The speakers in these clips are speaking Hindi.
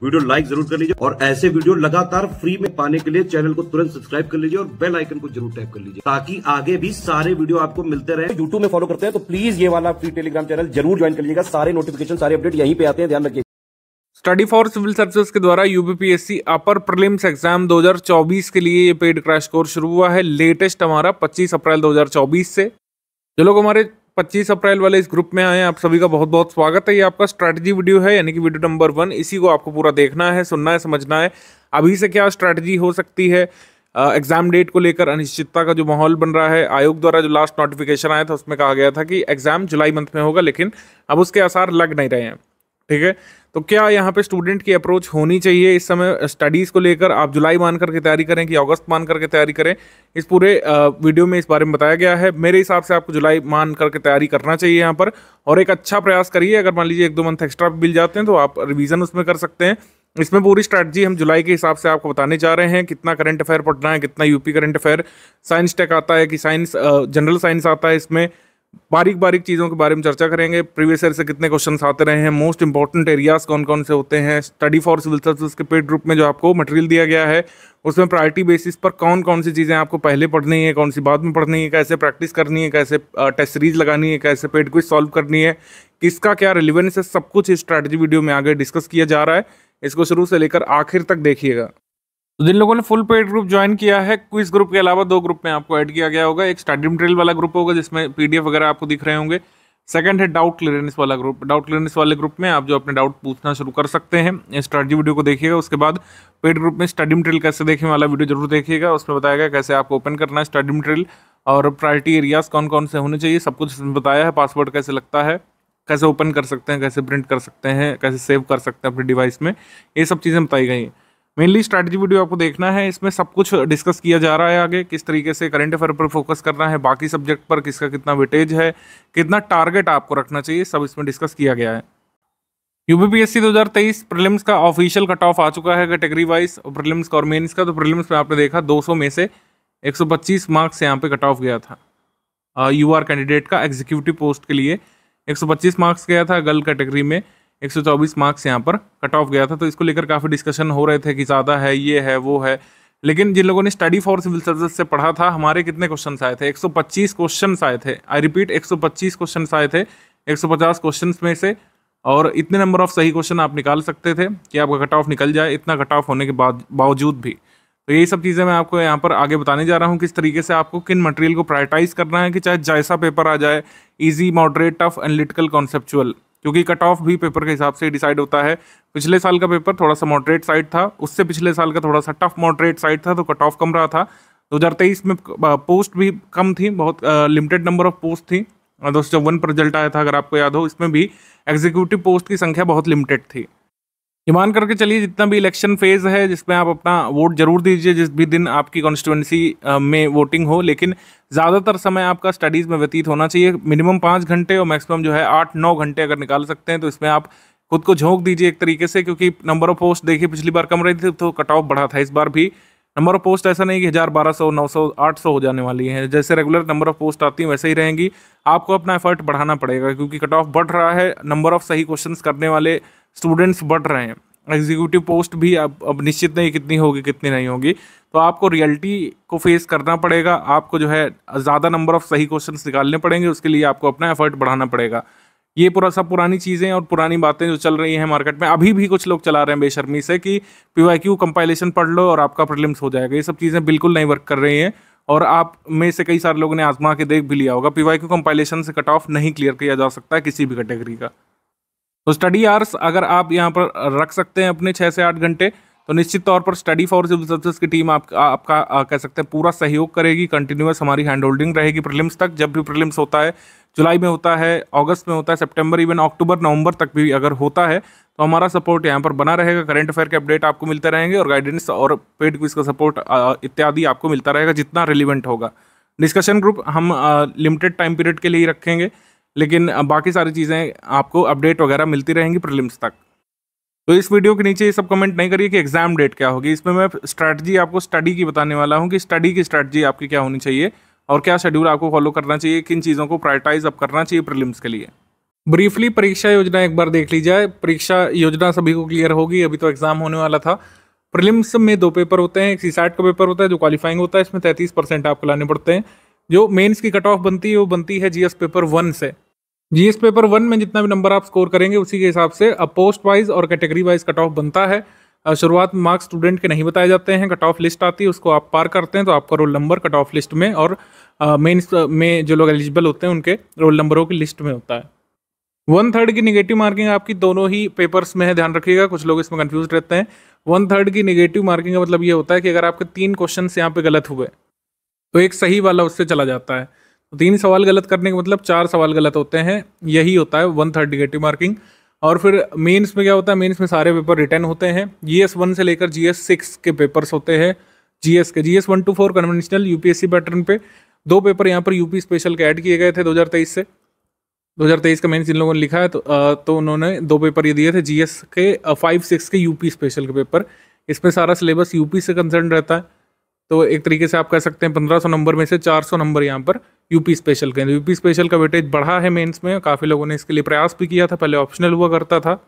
वीडियो लाइक जरूर कर लीजिए और ऐसे वीडियो लगातार फ्री में पाने के लिए चैनल को तुरंत सब्सक्राइब कर लीजिए और बेल आइकन को जरूर टैप कर लीजिए ताकि आगे भी सारे वीडियो आपको मिलते रहे। यूट्यूब में फॉलो करते हैं तो प्लीज ये वाला फ्री टेलीग्राम चैनल जरूर ज्वाइन कर लीजिएगा। सारे नोटिफिकेशन सारे अपडेट यहीं पे आते हैं, ध्यान रखिए। स्टडी फॉर सिविल सर्विसेज के द्वारा यूपीपीएससी अपर प्रीलिम्स एग्जाम 2024 के लिए ये पेड क्रैश कोर्स शुरू हुआ है। लेटेस्ट हमारा 25 अप्रैल 2024 से। जो लोग हमारे 25 अप्रैल वाले इस ग्रुप में आए हैं, आप सभी का बहुत बहुत स्वागत है। ये आपका स्ट्रैटेजी वीडियो है, यानी कि वीडियो नंबर 1। इसी को आपको पूरा देखना है, सुनना है, समझना है। अभी से क्या स्ट्रैटेजी हो सकती है, एग्जाम डेट को लेकर अनिश्चितता का जो माहौल बन रहा है। आयोग द्वारा जो लास्ट नोटिफिकेशन आया था उसमें कहा गया था कि एग्जाम जुलाई मंथ में होगा, लेकिन अब उसके आसार लग नहीं रहे हैं। ठीक है, तो क्या यहाँ पे स्टूडेंट की अप्रोच होनी चाहिए इस समय स्टडीज़ को लेकर? आप जुलाई मान करके तैयारी करें कि अगस्त मान करके तैयारी करें, इस पूरे वीडियो में इस बारे में बताया गया है। मेरे हिसाब से आपको जुलाई मान करके तैयारी करना चाहिए यहाँ पर, और एक अच्छा प्रयास करिए। अगर मान लीजिए 1-2 मंथ एक्स्ट्रा मिल जाते हैं तो आप रिवीजन उसमें कर सकते हैं। इसमें पूरी स्ट्रैटेजी हम जुलाई के हिसाब से आपको बताने जा रहे हैं। कितना करंट अफेयर पढ़ना है, कितना UP current affair, science tech आता है कि साइंस जनरल साइंस आता है, इसमें बारीक बारीक चीज़ों के बारे में चर्चा करेंगे। प्रीवियस ईयर से कितने क्वेश्चंस आते रहे हैं, मोस्ट इंपॉर्टेंट एरियाज कौन कौन से होते हैं। स्टडी फॉर सिविल सर्विसेज के पेड ग्रुप में जो आपको मटेरियल दिया गया है उसमें प्रायोरिटी बेसिस पर कौन कौन सी चीज़ें आपको पहले पढ़नी है, कौन सी बाद में पढ़नी है, कैसे प्रैक्टिस करनी है, कैसे टेस्ट सीरीज लगानी है, कैसे पेड क्विज सॉल्व करनी है, किसका क्या रिलेवेंस है, सब कुछ इस स्ट्रैटेजी वीडियो में आगे डिस्कस किया जा रहा है। इसको शुरू से लेकर आखिर तक देखिएगा। तो जिन लोगों ने फुल पेड ग्रुप ज्वाइन किया है, क्विज ग्रुप के अलावा 2 ग्रुप में आपको ऐड किया गया होगा। एक स्टडी मटेरियल वाला ग्रुप होगा जिसमें पीडीएफ वगैरह आपको दिख रहे होंगे। सेकंड है डाउट क्लियरेंस वाला ग्रुप। डाउट क्लियरेंस वाले ग्रुप में आप जो अपने डाउट पूछना शुरू कर सकते हैं। स्ट्रैटेजी वीडियो को देखिएगा, उसके बाद पेड ग्रुप में स्टडी मटेरियल कैसे देखें वाला वीडियो जरूर देखिएगा। उसमें बताया गया कैसे आपको ओपन करना है स्टडी मटेरियल, और प्रायोरिटी एरियाज कौन कौन से होने चाहिए, सब कुछ इसमें बताया है। पासवर्ड कैसे लगता है, कैसे ओपन कर सकते हैं, कैसे प्रिंट कर सकते हैं, कैसे सेव कर सकते हैं अपने डिवाइस में, ये सब चीज़ें बताई गई हैं। मेनली स्ट्रैटेजी वीडियो आपको देखना है, इसमें सब कुछ डिस्कस किया जा रहा है। आगे किस तरीके से करंट अफेयर पर फोकस करना है, बाकी सब्जेक्ट पर किसका कितना वेटेज है, कितना टारगेट आपको रखना चाहिए, सब इसमें डिस्कस किया गया है। यूपीपीएससी 2023 प्रीलिम्स का ऑफिशियल कट ऑफ आ चुका है कैटेगरी वाइज, और प्रीलिम्स का और मेंस का। तो प्रीलिम्स में आपने देखा 200 में से 125 मार्क्स यहाँ पे कट ऑफ गया था। यूआर कैंडिडेट का एग्जीक्यूटिव पोस्ट के लिए 125 मार्क्स गया था। गर्ल कैटेगरी में 124 मार्क्स यहाँ पर कट ऑफ गया था। तो इसको लेकर काफ़ी डिस्कशन हो रहे थे कि ज़्यादा है, ये है, वो है। लेकिन जिन लोगों ने स्टडी फॉर सिविल सर्विसेज से पढ़ा था, हमारे कितने क्वेश्चन आए थे? 125 क्वेश्चन आए थे। आई रिपीट, 125 क्वेश्चन आए थे 150 क्वेश्चन में से, और इतने नंबर ऑफ सही क्वेश्चन आप निकाल सकते थे कि आपका कट ऑफ निकल जाए, इतना कट ऑफ होने के बावजूद भी। तो यही सब चीज़ें मैं आपको यहाँ पर आगे बताने जा रहा हूँ, किस तरीके से आपको किन मटेरियल को प्रायोरिटाइज करना है कि चाहे जैसा पेपर आ जाए, easy, moderate, tough, analytical, conceptual, क्योंकि कट ऑफ भी पेपर के हिसाब से डिसाइड होता है। पिछले साल का पेपर थोड़ा सा मॉडरेट साइड था, उससे पिछले साल का थोड़ा सा टफ मॉडरेट साइड था, तो कट ऑफ कम रहा था। 2023 में पोस्ट भी कम थी, बहुत लिमिटेड नंबर ऑफ पोस्ट थी। 254 पर रिजल्ट आया था, अगर आपको याद हो। इसमें भी एग्जीक्यूटिव पोस्ट की संख्या बहुत लिमिटेड थी। ईमान करके चलिए, जितना भी इलेक्शन फेज है जिसमें आप अपना वोट जरूर दीजिए, जिस भी दिन आपकी कॉन्स्टिट्यूंसी में वोटिंग हो, लेकिन ज़्यादातर समय आपका स्टडीज़ में व्यतीत होना चाहिए। मिनिमम 5 घंटे और मैक्सिमम जो है 8-9 घंटे अगर निकाल सकते हैं तो इसमें आप खुद को झोंक दीजिए एक तरीके से। क्योंकि नंबर ऑफ पोस्ट देखिए, पिछली बार कम रही थी तो कट ऑफ बढ़ा था। इस बार भी नंबर ऑफ पोस्ट ऐसा नहीं कि 1000, 1200, 900, 800 हो जाने वाली है। जैसे रेगुलर नंबर ऑफ पोस्ट आती हैं वैसे ही रहेंगी। आपको अपना एफर्ट बढ़ाना पड़ेगा, क्योंकि कट ऑफ बढ़ रहा है, नंबर ऑफ सही क्वेश्चन करने वाले स्टूडेंट्स बढ़ रहे हैं। एग्जीक्यूटिव पोस्ट भी अब निश्चित नहीं कितनी होगी, कितनी नहीं होगी। तो आपको रियलिटी को फेस करना पड़ेगा। आपको जो है ज़्यादा नंबर ऑफ सही क्वेश्चंस निकालने पड़ेंगे, उसके लिए आपको अपना एफर्ट बढ़ाना पड़ेगा। ये पूरा सब पुरानी चीज़ें और पुरानी बातें जो चल रही हैं मार्केट में, अभी भी कुछ लोग चला रहे हैं बेशर्मी से कि पीवाईक्यू कंपाइलेशन पढ़ लो और आपका प्रीलिम्स हो जाएगा। ये सब चीज़ें बिल्कुल नहीं वर्क कर रही हैं, और आप में से कई सारे लोगों ने आजमा के देख भी लिया होगा। पीवाईक्यू कंपाइलेशन से कट ऑफ नहीं क्लियर किया जा सकता है किसी भी कैटेगरी का। तो स्टडी आवर्स अगर आप यहाँ पर रख सकते हैं अपने 6 से 8 घंटे, तो निश्चित तौर पर स्टडी फॉर सिविल सर्विसेज की टीम आपका कह सकते हैं पूरा सहयोग करेगी। कंटिन्यूअस हमारी हैंड होल्डिंग रहेगी प्रीलिम्स तक। जब भी प्रीलिम्स होता है, जुलाई में होता है, अगस्त में होता है, सितंबर, इवन अक्टूबर, नवंबर तक भी अगर होता है, तो हमारा सपोर्ट यहाँ पर बना रहेगा। करंट अफेयर के अपडेट आपको मिलते रहेंगे, और गाइडेंस और पेड क्विज का सपोर्ट इत्यादि आपको मिलता रहेगा जितना रिलीवेंट होगा। डिस्कशन ग्रुप हम लिमिटेड टाइम पीरियड के लिए ही रखेंगे, लेकिन बाकी सारी चीज़ें आपको अपडेट वगैरह मिलती रहेंगी प्रीलिम्स तक। तो इस वीडियो के नीचे ये सब कमेंट नहीं करिए कि एग्जाम डेट क्या होगी। इसमें मैं स्ट्रैटेजी आपको स्टडी की बताने वाला हूँ कि स्टडी की स्ट्रैटेजी आपकी क्या होनी चाहिए और क्या शेड्यूल आपको फॉलो करना चाहिए, किन चीज़ों को प्रायोरिटाइज अब करना चाहिए प्रीलिम्स के लिए। ब्रीफली परीक्षा योजना एक बार देख ली जाए। परीक्षा योजना सभी को क्लियर होगी, अभी तो एग्जाम होने वाला था। प्रीलिम्स में 2 पेपर होते हैं, एक सीसैट का पेपर होता है जो क्वालिफाइंग होता है, इसमें 33% आपको लाने पड़ते हैं। जो मेंस की कट ऑफ बनती है वो बनती है जीएस पेपर 1 से। जीएस पेपर 1 में जितना भी नंबर आप स्कोर करेंगे उसी के हिसाब से अब पोस्ट वाइज और कैटेगरी वाइज कट ऑफ बनता है। शुरुआत में मार्क्स स्टूडेंट के नहीं बताए जाते हैं, कट ऑफ लिस्ट आती है, उसको आप पार करते हैं तो आपका roll number cut off list में और मेंस में जो लोग एलिजिबल होते हैं उनके रोल नंबरों की लिस्ट में होता है। 1/3 की निगेटिव मार्किंग आपकी दोनों ही पेपर्स में है, ध्यान रखिएगा, कुछ लोग इसमें कंफ्यूज रहते हैं। 1/3 की निगेटिव मार्किंग का मतलब ये होता है कि अगर आपके 3 क्वेश्चन यहाँ पे गलत हुए तो एक सही वाला उससे चला जाता है। तो 3 सवाल गलत करने का मतलब 4 सवाल गलत होते हैं, यही होता है 1/3 निगेटिव मार्किंग। और फिर मेंस में क्या होता है, मेंस में सारे पेपर रिटर्न होते हैं। जीएस 1 से लेकर जीएस 6 के पेपर्स होते हैं। GS 1 to 4 conventional UPSC pattern पे 2 पेपर यहाँ पर यूपी स्पेशल के ऐड किए गए थे 2023 से। 2023 का मेंस जिन लोगों ने लिखा है तो उन्होंने 2 पेपर ये दिए थे जीएस के 5-6 के यूपी स्पेशल के पेपर। इसमें सारा सिलेबस यूपी से कंसर्न रहता है, तो एक तरीके से आप कह सकते हैं 1500 नंबर में से 400 नंबर यहाँ पर यूपी स्पेशल के। यूपी स्पेशल का वेटेज बढ़ा है मेंस में, काफ़ी लोगों ने इसके लिए प्रयास भी किया था, पहले ऑप्शनल हुआ करता था।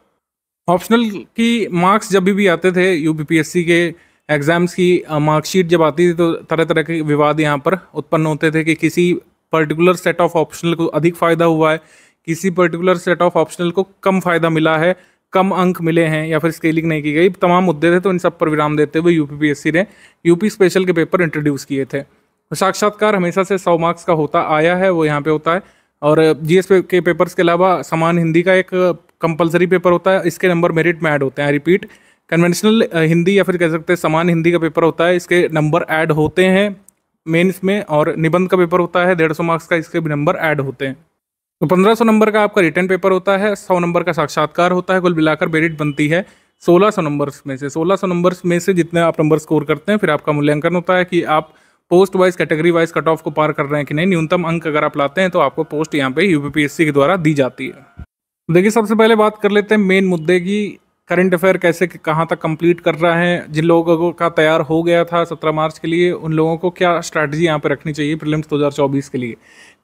ऑप्शनल की मार्क्स जब भी आते थे यूपीपीएससी के एग्जाम्स की मार्कशीट जब आती थी तो तरह तरह के विवाद यहाँ पर उत्पन्न होते थे कि किसी पर्टिकुलर सेट ऑफ ऑप्शनल को अधिक फ़ायदा हुआ है, किसी पर्टिकुलर सेट ऑफ ऑप्शनल को कम फ़ायदा मिला है, कम अंक मिले हैं या फिर स्केलिंग नहीं की गई, तमाम मुद्दे थे। तो इन सब पर विराम देते हुए यूपीपीएससी ने यूपी स्पेशल के पेपर इंट्रोड्यूस किए थे। साक्षात्कार हमेशा से 100 मार्क्स का होता आया है, वो यहाँ पे होता है। और जीएस के पेपर्स के अलावा समान हिंदी का एक कंपलसरी पेपर होता है, इसके नंबर मेरिट में ऐड होते हैं। रिपीट कन्वेंशनल हिंदी या फिर कह सकते हैं समान हिंदी का पेपर होता है, इसके नंबर ऐड होते हैं मेंस में। और निबंध का पेपर होता है 150 मार्क्स का, इसके भी नंबर ऐड होते हैं। तो 1500 नंबर का आपका रिटर्न पेपर होता है, 100 नंबर का साक्षात्कार होता है। कुल मिलाकर मेरिट बनती है 1600 नंबर्स में से। 1600 नंबर्स में से जितने आप नंबर स्कोर करते हैं फिर आपका मूल्यांकन होता है कि आप post wise category wise cut off को पार कर रहे हैं कि नहीं। न्यूनतम अंक अगर आप लाते हैं तो आपको पोस्ट यहाँ पे यूपीपीएससी के द्वारा दी जाती है। देखिए सबसे पहले बात कर लेते हैं मेन मुद्दे की, करंट अफेयर कैसे कहाँ तक कंप्लीट कर रहा है। जिन लोगों का तैयार हो गया था 17 मार्च के लिए, उन लोगों को क्या स्ट्रैटेजी यहाँ पे रखनी चाहिए प्रीलिम्स 2024 के लिए।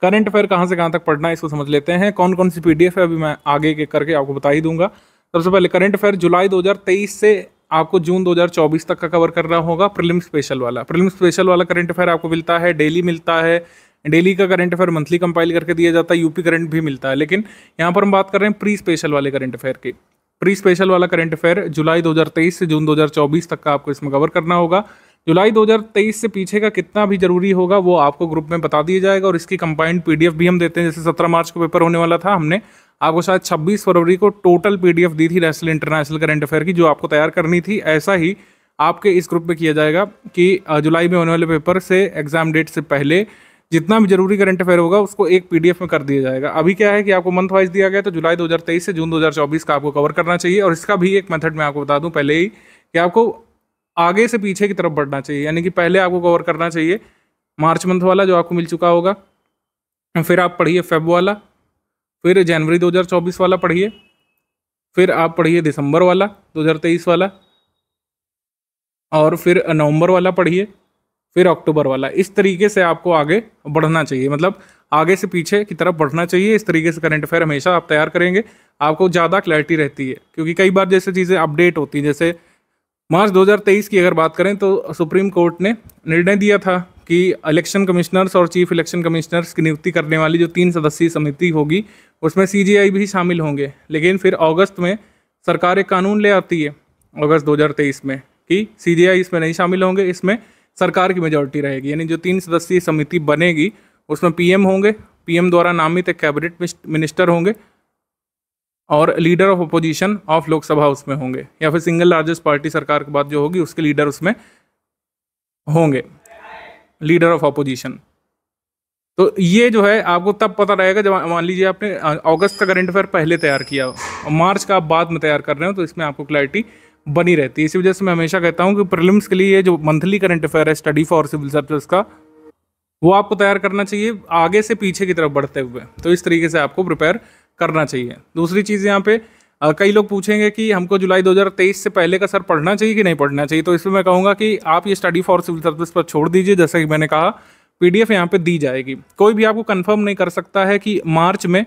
करंट अफेयर कहाँ से कहाँ तक पढ़ना है इसको समझ लेते हैं। कौन कौन सी पीडीएफ है अभी मैं आगे के करके आपको बता ही दूंगा। सबसे पहले करंट अफेयर जुलाई 2023 से आपको जून 2024 तक का कवर करना होगा। प्रीलिम्स स्पेशल वाला करंट अफेयर आपको मिलता है, डेली मिलता है। डेली का करंट अफेयर मंथली कंपाइल करके दिया जाता है, यूपी करंट भी मिलता है। लेकिन यहाँ पर हम बात कर रहे हैं प्री स्पेशल वाले करंट अफेयर की। प्री स्पेशल वाला करंट अफेयर जुलाई 2023 से जून 2024 तक का आपको इसमें कवर करना होगा। जुलाई 2023 से पीछे का कितना भी जरूरी होगा वो आपको ग्रुप में बता दिया जाएगा, और इसकी कंबाइंड पीडीएफ भी हम देते हैं। जैसे 17 मार्च को पेपर होने वाला था, हमने आपको शायद 26 फरवरी को टोटल पीडीएफ दी थी नेशनल इंटरनेशनल करंट अफेयर की, जो आपको तैयार करनी थी। ऐसा ही आपके इस ग्रुप में किया जाएगा कि जुलाई में होने वाले पेपर से एग्जाम डेट से पहले जितना भी जरूरी करंट अफेयर होगा उसको एक पीडीएफ में कर दिया जाएगा। अभी क्या है कि आपको मंथ वाइज दिया गया, तो जुलाई 2023 से जून 2024 का आपको कवर करना चाहिए। और इसका भी एक मेथड मैं आपको बता दूं पहले ही कि आपको आगे से पीछे की तरफ बढ़ना चाहिए। यानी कि पहले आपको कवर करना चाहिए मार्च मंथ वाला जो आपको मिल चुका होगा, फिर आप पढ़िए फेब वाला, फिर जनवरी 2024 वाला पढ़िए, फिर आप पढ़िए दिसंबर वाला 2023 वाला, और फिर नवंबर वाला पढ़िए, फिर अक्टूबर वाला। इस तरीके से आपको आगे बढ़ना चाहिए, मतलब आगे से पीछे की तरफ बढ़ना चाहिए। इस तरीके से करंट अफेयर हमेशा आप तैयार करेंगे, आपको ज़्यादा क्लैरिटी रहती है। क्योंकि कई बार जैसे चीज़ें अपडेट होती हैं, जैसे मार्च 2023 की अगर बात करें तो सुप्रीम कोर्ट ने निर्णय दिया था कि इलेक्शन कमिश्नर्स और चीफ इलेक्शन कमिश्नर्स की नियुक्ति करने वाली जो 3 सदस्यीय समिति होगी उसमें सीजीआई भी शामिल होंगे। लेकिन फिर अगस्त में सरकार एक कानून ले आती है अगस्त 2023 में कि सीजीआई इसमें नहीं शामिल होंगे, इसमें सरकार की मेजॉरिटी रहेगी। यानी जो 3 सदस्यीय समिति बनेगी उसमें पीएम होंगे, पीएम द्वारा नामित एक कैबिनेट मिनिस्टर होंगे, और leader of opposition of Lok Sabha उसमें होंगे, या फिर सिंगल लार्जेस्ट पार्टी सरकार के बाद जो होगी उसके लीडर उसमें होंगे, लीडर ऑफ अपोजिशन। तो ये जो है आपको तब पता रहेगा जब मान लीजिए आपने अगस्त का करंट अफेयर पहले तैयार किया और मार्च का आप बाद में तैयार कर रहे हो, तो इसमें आपको क्लैरिटी बनी रहती है। इसी वजह से मैं हमेशा कहता हूँ कि प्रीलिम्स के लिए जो मंथली करंट अफेयर है स्टडी फॉर सिविल सर्विसेज का, वो आपको तैयार करना चाहिए आगे से पीछे की तरफ बढ़ते हुए। तो इस तरीके से आपको प्रिपेयर करना चाहिए। दूसरी चीज़ यहाँ पे कई लोग पूछेंगे कि हमको जुलाई 2023 से पहले का सर पढ़ना चाहिए कि नहीं पढ़ना चाहिए। तो इसमें मैं कहूँगा कि आप ये स्टडी फॉर सिविल सर्विस पर छोड़ दीजिए। जैसा कि मैंने कहा, पीडीएफ यहाँ पे दी जाएगी। कोई भी आपको कंफर्म नहीं कर सकता है कि मार्च में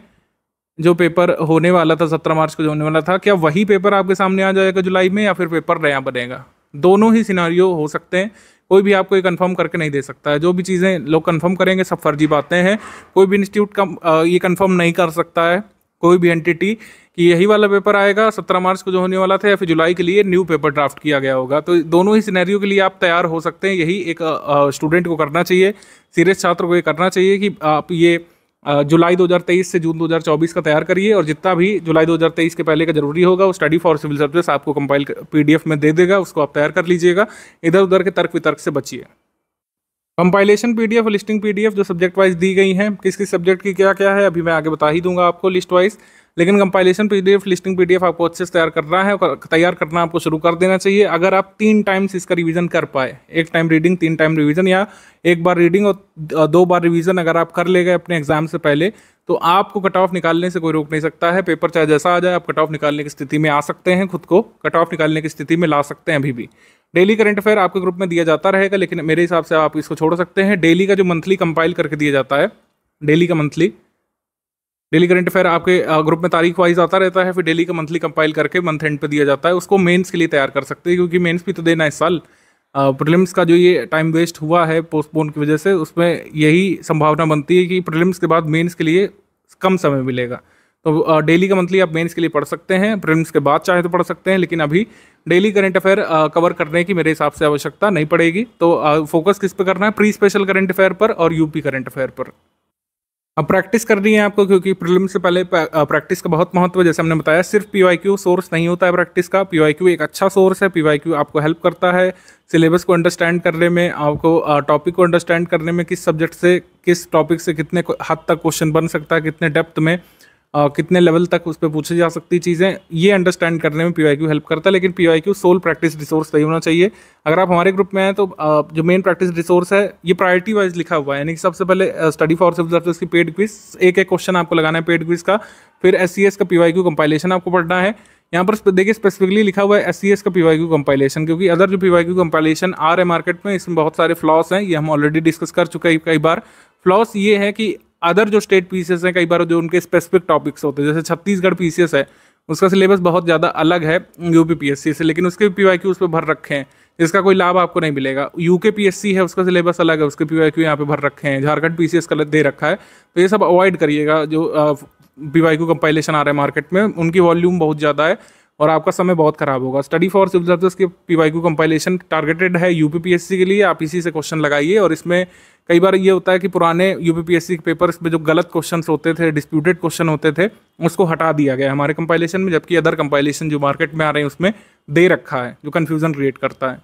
जो पेपर होने वाला था 17 मार्च को जो होने वाला था, क्या वही पेपर आपके सामने आ जाएगा जुलाई में, या फिर पेपर नया बनेगा? दोनों ही सिनारियो हो सकते हैं, कोई भी आपको ये कंफर्म करके नहीं दे सकता है। जो भी चीज़ें लोग कंफर्म करेंगे सब फर्जी बातें हैं। कोई भी इंस्टीट्यूट का ये कंफर्म नहीं कर सकता है, कोई भी एंटिटी, कि यही वाला पेपर आएगा 17 मार्च को जो होने वाला था, या फिर जुलाई के लिए न्यू पेपर ड्राफ्ट किया गया होगा। तो दोनों ही सिनेरियो के लिए आप तैयार हो सकते हैं। यही एक स्टूडेंट को करना चाहिए, सीरियस छात्र को ये करना चाहिए कि आप ये जुलाई 2023 से जून 2024 का तैयार करिए, और जितना भी जुलाई 2023 के पहले का जरूरी होगा वो स्टडी फॉर सिविल सर्विसेज आपको कंपाइल PDF में दे देगा, उसको आप तैयार कर लीजिएगा। इधर उधर के तर्क वितर्क से बचिए। कंपाइलेशन PDF और लिस्टिंग PDF जो सब्जेक्ट वाइज दी गई हैं, किस किस सब्जेक्ट की क्या क्या है अभी मैं आगे बता ही दूंगा आपको लिस्ट वाइज। लेकिन कंपाइलेशन PDF, लिस्टिंग PDF आपको अच्छे से तैयार करना है, और तैयार करना आपको शुरू कर देना चाहिए। अगर आप 3 टाइम्स इसका रिवीजन कर पाए, 1 टाइम रीडिंग 3 टाइम रिवीजन, या 1 बार रीडिंग और 2 बार रिवीजन अगर आप कर ले गए अपने एग्जाम से पहले, तो आपको कट ऑफ निकालने से कोई रोक नहीं सकता है। पेपर चाहे जैसा आ जाए, आप कट ऑफ निकालने की स्थिति में आ सकते हैं, खुद को कट ऑफ निकालने की स्थिति में ला सकते हैं अभी भी। डेली करंट अफेयर आपके ग्रुप में दिया जाता रहेगा, लेकिन मेरे हिसाब से आप इसको छोड़ सकते हैं। डेली का जो मंथली कंपाइल करके दिया जाता है, डेली का मंथली, डेली करंट अफेयर आपके ग्रुप में तारीख वाइज आता रहता है, फिर डेली का मंथली कंपाइल करके मंथ एंड पे दिया जाता है। उसको मेंस के लिए तैयार कर सकते हैं, क्योंकि मेंस भी तो देना है इस साल। प्रीलिम्स का जो ये टाइम वेस्ट हुआ है पोस्टपोन की वजह से, उसमें यही संभावना बनती है कि प्रीलिम्स के बाद मेंस के लिए कम समय मिलेगा। तो डेली का मंथली आप मेंस के लिए पढ़ सकते हैं, प्रीलिम्स के बाद चाहे तो पढ़ सकते हैं, लेकिन अभी डेली करंट अफेयर कवर करने की मेरे हिसाब से आवश्यकता नहीं पड़ेगी। तो फोकस किस पे करना है? प्री स्पेशल करंट अफेयर पर और यूपी करंट अफेयर पर। अब प्रैक्टिस करनी है आपको, क्योंकि प्रीलिम्स से पहले प्रैक्टिस का बहुत महत्व है। जैसे हमने बताया, सिर्फ PYQ सोर्स नहीं होता है प्रैक्टिस का। PYQ एक अच्छा सोर्स है। PYQ आपको हेल्प करता है सिलेबस को अंडरस्टैंड करने में, आपको टॉपिक को अंडरस्टैंड करने में, किस सब्जेक्ट से किस टॉपिक से कितने हद तक क्वेश्चन बन सकता है, कितने डेप्थ में, कितने लेवल तक उस पर पूछी जा सकती चीज़ें, ये अंडरस्टैंड करने में PYQ हेल्प करता है। लेकिन PYQ सोल प्रैक्टिस रिसोर्स नहीं होना चाहिए। अगर आप हमारे ग्रुप में हैं तो जो मेन प्रैक्टिस रिसोर्स है ये प्रायोरिटी वाइज लिखा हुआ है, यानी कि सबसे पहले स्टडी फॉर सिविल सर्विसेज की पेड क्विज, एक क्वेश्चन आपको लगाना है पेड क्विज का। फिर SCS का PYQ कंपाइलेशन आपको पढ़ना है। यहाँ पर देखिए स्पेसिफिकली लिखा हुआ है SCS का PYQ कंपाइलेशन, क्योंकि अदर जो PYQ कंपाइलेशन आ रहे हैं मार्केट में, इसमें बहुत सारे फ्लॉस हैं। ये हम ऑलरेडी डिस्कस कर चुके हैं कई बार। फ्लॉस ये है कि अदर जो स्टेट PCS हैं, कई बार जो उनके स्पेसिफिक टॉपिक्स होते हैं, जैसे छत्तीसगढ़ PCS है, उसका सिलेबस बहुत ज़्यादा अलग है UP PSC से, लेकिन उसके PYQ उस पर भर रखे हैं, जिसका कोई लाभ आपको नहीं मिलेगा। UK PSC है, उसका सिलेबस अलग है, उसके PYQ यहाँ पे भर रखे हैं। झारखंड PCS का दे रखा है। तो ये सब अवॉइड करिएगा। जो PYQ कंपाइलेशन आ रहा है मार्केट में, उनकी वॉल्यूम बहुत ज़्यादा है और आपका समय बहुत खराब होगा। स्टडी फॉर सिविल सर्विसेज के PYQ कंपाइलेशन टारगेटेड है UP PSC के लिए। आप इसी से क्वेश्चन लगाइए, और इसमें कई बार ये होता है कि पुराने UP PSC के पेपर्स में जो गलत क्वेश्चन होते थे, डिस्प्यूटेड क्वेश्चन होते थे, उसको हटा दिया गया हमारे कंपाइलेशन में, जबकि अदर कंपाइलेशन जो मार्केट में आ रहे हैं उसमें दे रखा है, जो कन्फ्यूजन क्रिएट करता है।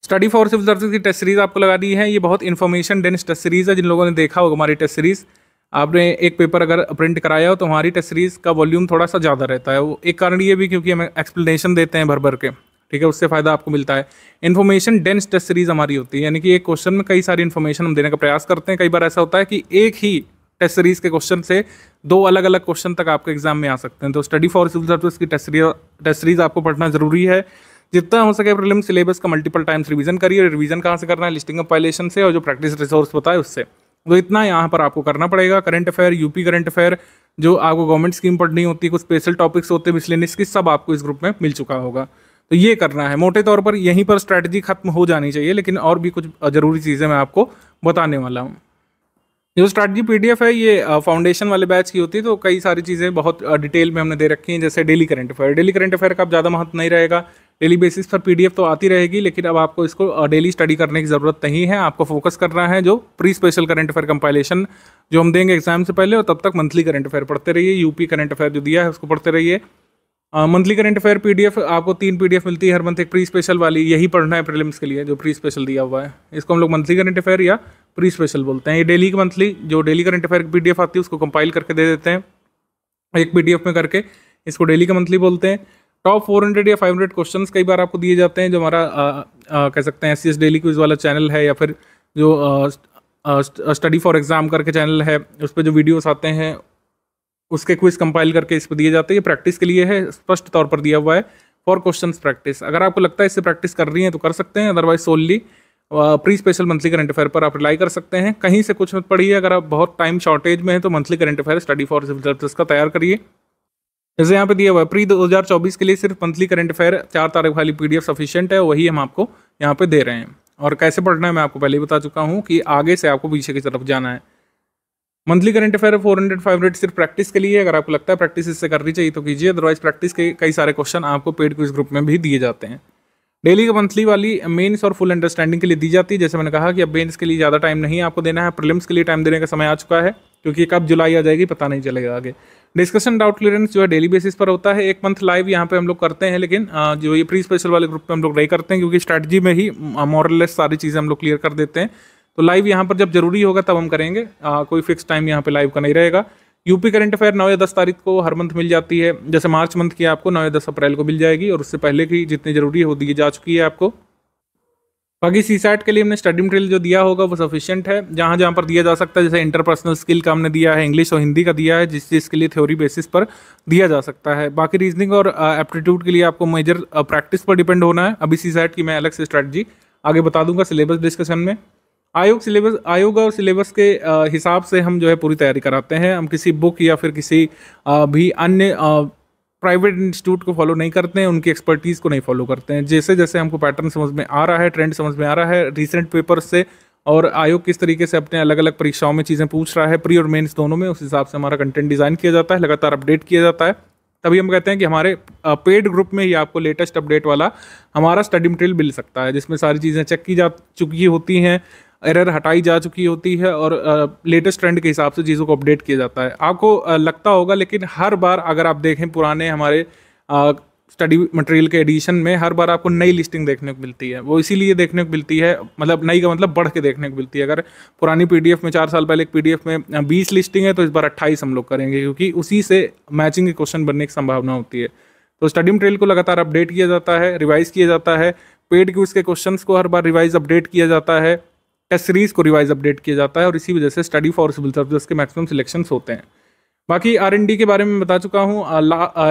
स्टडी फॉर सिविल सर्विसेज की टेस्ट सीरीज आपको लगा दी है। ये बहुत इन्फॉर्मेशन डेंस टेस्ट सीरीज है। जिन लोगों ने देखा होगा हमारी टेस्ट सीरीज, आपने एक पेपर अगर प्रिंट कराया हो तो हमारी टेस्ट सीरीज का वॉल्यूम थोड़ा सा ज़्यादा रहता है। वो एक कारण ये भी क्योंकि हम एक्सप्लेनेशन देते हैं भर भर के, ठीक है, उससे फ़ायदा आपको मिलता है। इन्फॉर्मेशन डेंस टेस्ट सीरीज हमारी होती है, यानी कि एक क्वेश्चन में कई सारी इन्फॉर्मेशन हम देने का प्रयास करते हैं। कई बार ऐसा होता है कि एक ही टेस्ट सीरीज के क्वेश्चन से 2 अलग अलग क्वेश्चन तक आपके एग्जाम में आ सकते हैं। तो स्टडी फॉर सिविल सर्विसेज की टेस्ट सीरीज आपको पढ़ना जरूरी है। जितना हो सके प्रीलिम्स सिलेबस का मल्टीपल टाइम्स रिवीजन करिए। रिवीजन कहाँ से करना है? लिस्टिंग कंपाइलेशन से, और जो प्रैक्टिस रिसोर्स बताए उससे। तो इतना यहाँ पर आपको करना पड़ेगा। Current affair, UP current affair, जो आपको गवर्नमेंट स्कीम पढ़नी होती है, कुछ स्पेशल टॉपिक्स होते हैं मिसलेनियस की, सब आपको इस ग्रुप में मिल चुका होगा। तो ये करना है। मोटे तौर पर यहीं पर स्ट्रैटेजी खत्म हो जानी चाहिए, लेकिन और भी कुछ जरूरी चीज़ें मैं आपको बताने वाला हूँ। जो स्ट्रैटेजी PDF है ये फाउंडेशन वाले बैच की होती है, तो कई सारी चीज़ें बहुत डिटेल में हमने दे रखी हैं। जैसे daily current affair, daily current affair का अब ज़्यादा महत्व नहीं रहेगा। डेली बेसिस पर PDF तो आती रहेगी, लेकिन अब आपको इसको डेली स्टडी करने की ज़रूरत नहीं है। आपको फोकस करना है जो pre special current affair compilation जो हम देंगे एग्जाम से पहले, और तब तक मंथली करंट अफेयर पढ़ते रहिए। यूपी करंट अफेयर जो दिया है उसको पढ़ते रहिए। मंथली करंट अफेयर PDF आपको 3 PDF मिलती है हर मंथ। एक प्री स्पेशल वाली, यही पढ़ना है प्रीलिम्स के लिए, जो प्री स्पेशल दिया हुआ है। इसको हम लोग मंथली करंट अफेयर या प्री स्पेशल बोलते हैं। ये डेली की मंथली जो डेली करंट अफेयर की PDF आती है उसको कंपाइल करके दे देते हैं एक PDF में करके, इसको डेली का मंथली बोलते हैं। टॉप 400 या 500 क्वेश्चंस कई बार आपको दिए जाते हैं, जो हमारा कह सकते हैं SCS डेली क्विज वाला चैनल है, या फिर जो स्टडी फॉर एग्जाम करके चैनल है, उस पर जो वीडियोस आते हैं उसके क्विज कंपाइल करके इस पर दिए जाते हैं। ये प्रैक्टिस के लिए है, स्पष्ट तौर पर दिया हुआ है फॉर क्वेश्चंस प्रैक्टिस। अगर आपको लगता है इससे प्रैक्टिस कर रही है तो कर सकते हैं, अदरवाइज सोनली pre special monthly current affair पर आप रिलाई कर सकते हैं। कहीं से कुछ मत पढ़िए, अगर आप बहुत टाइम शॉर्टेज में है तो monthly current affair study for civil services का तैयार करिए। जैसे यहाँ पे दिया हुआ है प्री 2024 के लिए सिर्फ मंथली करंट अफेयर 4 तारीख वाली PDF सफिशिएंट है, वही हम आपको यहाँ पे दे रहे हैं। और कैसे पढ़ना है मैं आपको पहले ही बता चुका हूँ कि आगे से आपको पीछे की तरफ जाना है। मंथली करंट अफेयर 400 500 सिर्फ प्रैक्टिस के लिए, अगर आपको लगता है प्रैक्टिस इससे करनी चाहिए तो कीजिए, अदरवाइज प्रैक्टिस के कई सारे क्वेश्चन आपको पेड क्विज ग्रुप में भी दिए जाते हैं। डेली का मंथली वाली मेंस और फुल अंडरस्टैंडिंग के लिए दी जाती है। जैसे मैंने कहा कि अब मेंस के लिए ज़्यादा टाइम नहीं आपको देना है, प्रीलिम्स के लिए टाइम देने का समय आ चुका है, क्योंकि कब जुलाई आ जाएगी पता नहीं चलेगा आगे। डिस्कशन डाउट क्लियरेंस जो है डेली बेसिस पर होता है, 1 मंथ लाइव यहाँ पे हम लोग करते हैं, लेकिन जो ये प्री स्पेशल वाले ग्रुप पे हम लोग नहीं करते हैं, क्योंकि स्ट्रैटेजी में ही मोरलेस सारी चीज़ें हम लोग क्लियर कर देते हैं। तो लाइव यहाँ पर जब जरूरी होगा तब हम करेंगे, कोई फिक्स टाइम यहाँ पे लाइव का नहीं रहेगा। यूपी करंट अफेयर 9 या 10 तारीख को हर मंथ मिल जाती है। जैसे मार्च मंथ की आपको 9 या 10 अप्रैल को मिल जाएगी, और उससे पहले की जितनी जरूरी हो दी जा चुकी है आपको। बाकी CSAT के लिए हमने स्टडी मटेरियल जो दिया होगा वो सफिशिएंट है, जहाँ जहाँ पर दिया जा सकता है। जैसे इंटरपर्सनल स्किल का हमने दिया है, इंग्लिश और हिंदी का दिया है, जिस चीज़ के लिए थ्योरी बेसिस पर दिया जा सकता है। बाकी रीजनिंग और एप्टीट्यूड के लिए आपको मेजर प्रैक्टिस पर डिपेंड होना है। अभी CSAT की मैं अलग से स्ट्रैटेजी आगे बता दूंगा सिलेबस डिस्कशन में। आयोग और सिलेबस के हिसाब से हम जो है पूरी तैयारी कराते हैं। हम किसी बुक या फिर किसी भी अन्य प्राइवेट इंस्टीट्यूट को फॉलो नहीं करते हैं, उनकी एक्सपर्टीज़ को नहीं फॉलो करते हैं। जैसे जैसे हमको पैटर्न समझ में आ रहा है, ट्रेंड समझ में आ रहा है रिसेंट पेपर्स से, और आयोग किस तरीके से अपने अलग अलग परीक्षाओं में चीज़ें पूछ रहा है, प्री और मेंस दोनों में, उस हिसाब से हमारा कंटेंट डिज़ाइन किया जाता है, लगातार अपडेट किया जाता है। तभी हम कहते हैं कि हमारे पेड ग्रुप में ही आपको लेटेस्ट अपडेट वाला हमारा स्टडी मटेरियल मिल सकता है, जिसमें सारी चीज़ें चेक की जा चुकी होती हैं, एरर हटाई जा चुकी होती है, और लेटेस्ट ट्रेंड के हिसाब से चीज़ों को अपडेट किया जाता है। आपको लगता होगा, लेकिन हर बार अगर आप देखें पुराने हमारे स्टडी मटेरियल के एडिशन में, हर बार आपको नई लिस्टिंग देखने को मिलती है। वो इसीलिए देखने को मिलती है, मतलब नई का मतलब बढ़ के देखने को मिलती है। अगर पुरानी PDF में 4 साल पहले एक PDF में 20 लिस्टिंग है, तो इस बार 28 हम लोग करेंगे, क्योंकि उसी से मैचिंग के क्वेश्चन बनने की संभावना होती है। तो स्टडी मटेरियल को लगातार अपडेट किया जाता है, रिवाइज किया जाता है, पेड क्विज के क्वेश्चंस को हर बार रिवाइज अपडेट किया जाता है, टेस्ट सीरीज को रिवाइज अपडेट किया जाता है, और इसी वजह से स्टडी फॉर सिविल सर्विसेज के मैक्सिमम सिलेक्शंस होते हैं। बाकी R&D के बारे में बता चुका हूँ,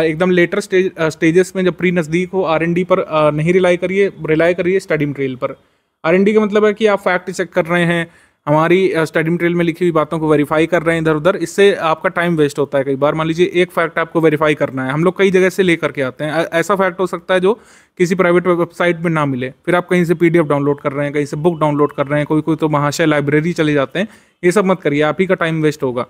एकदम लेटर स्टेजेस में जब प्री नज़दीक हो, R&D पर नहीं रिलाई करिए स्टडी मटेरियल पर। R&D का मतलब है कि आप फैक्ट चेक कर रहे हैं, हमारी स्टडी मटेरियल में लिखी हुई बातों को वेरीफाई कर रहे हैं इधर उधर, इससे आपका टाइम वेस्ट होता है। कई बार मान लीजिए एक फैक्ट आपको वेरीफाई करना है, हम लोग कई जगह से लेकर के आते हैं, ऐसा फैक्ट हो सकता है जो किसी प्राइवेट वेबसाइट में ना मिले, फिर आप कहीं से PDF डाउनलोड कर रहे हैं, कहीं से बुक डाउनलोड कर रहे हैं, कोई तो महाशय लाइब्रेरी चले जाते हैं। ये सब मत करिए, आप ही का टाइम वेस्ट होगा।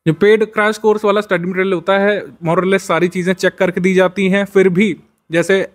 जो पेड क्रैश कोर्स वाला स्टडी मटेरियल होता है, मोरलेस सारी चीज़ें चेक करके दी जाती हैं, फिर भी जैसे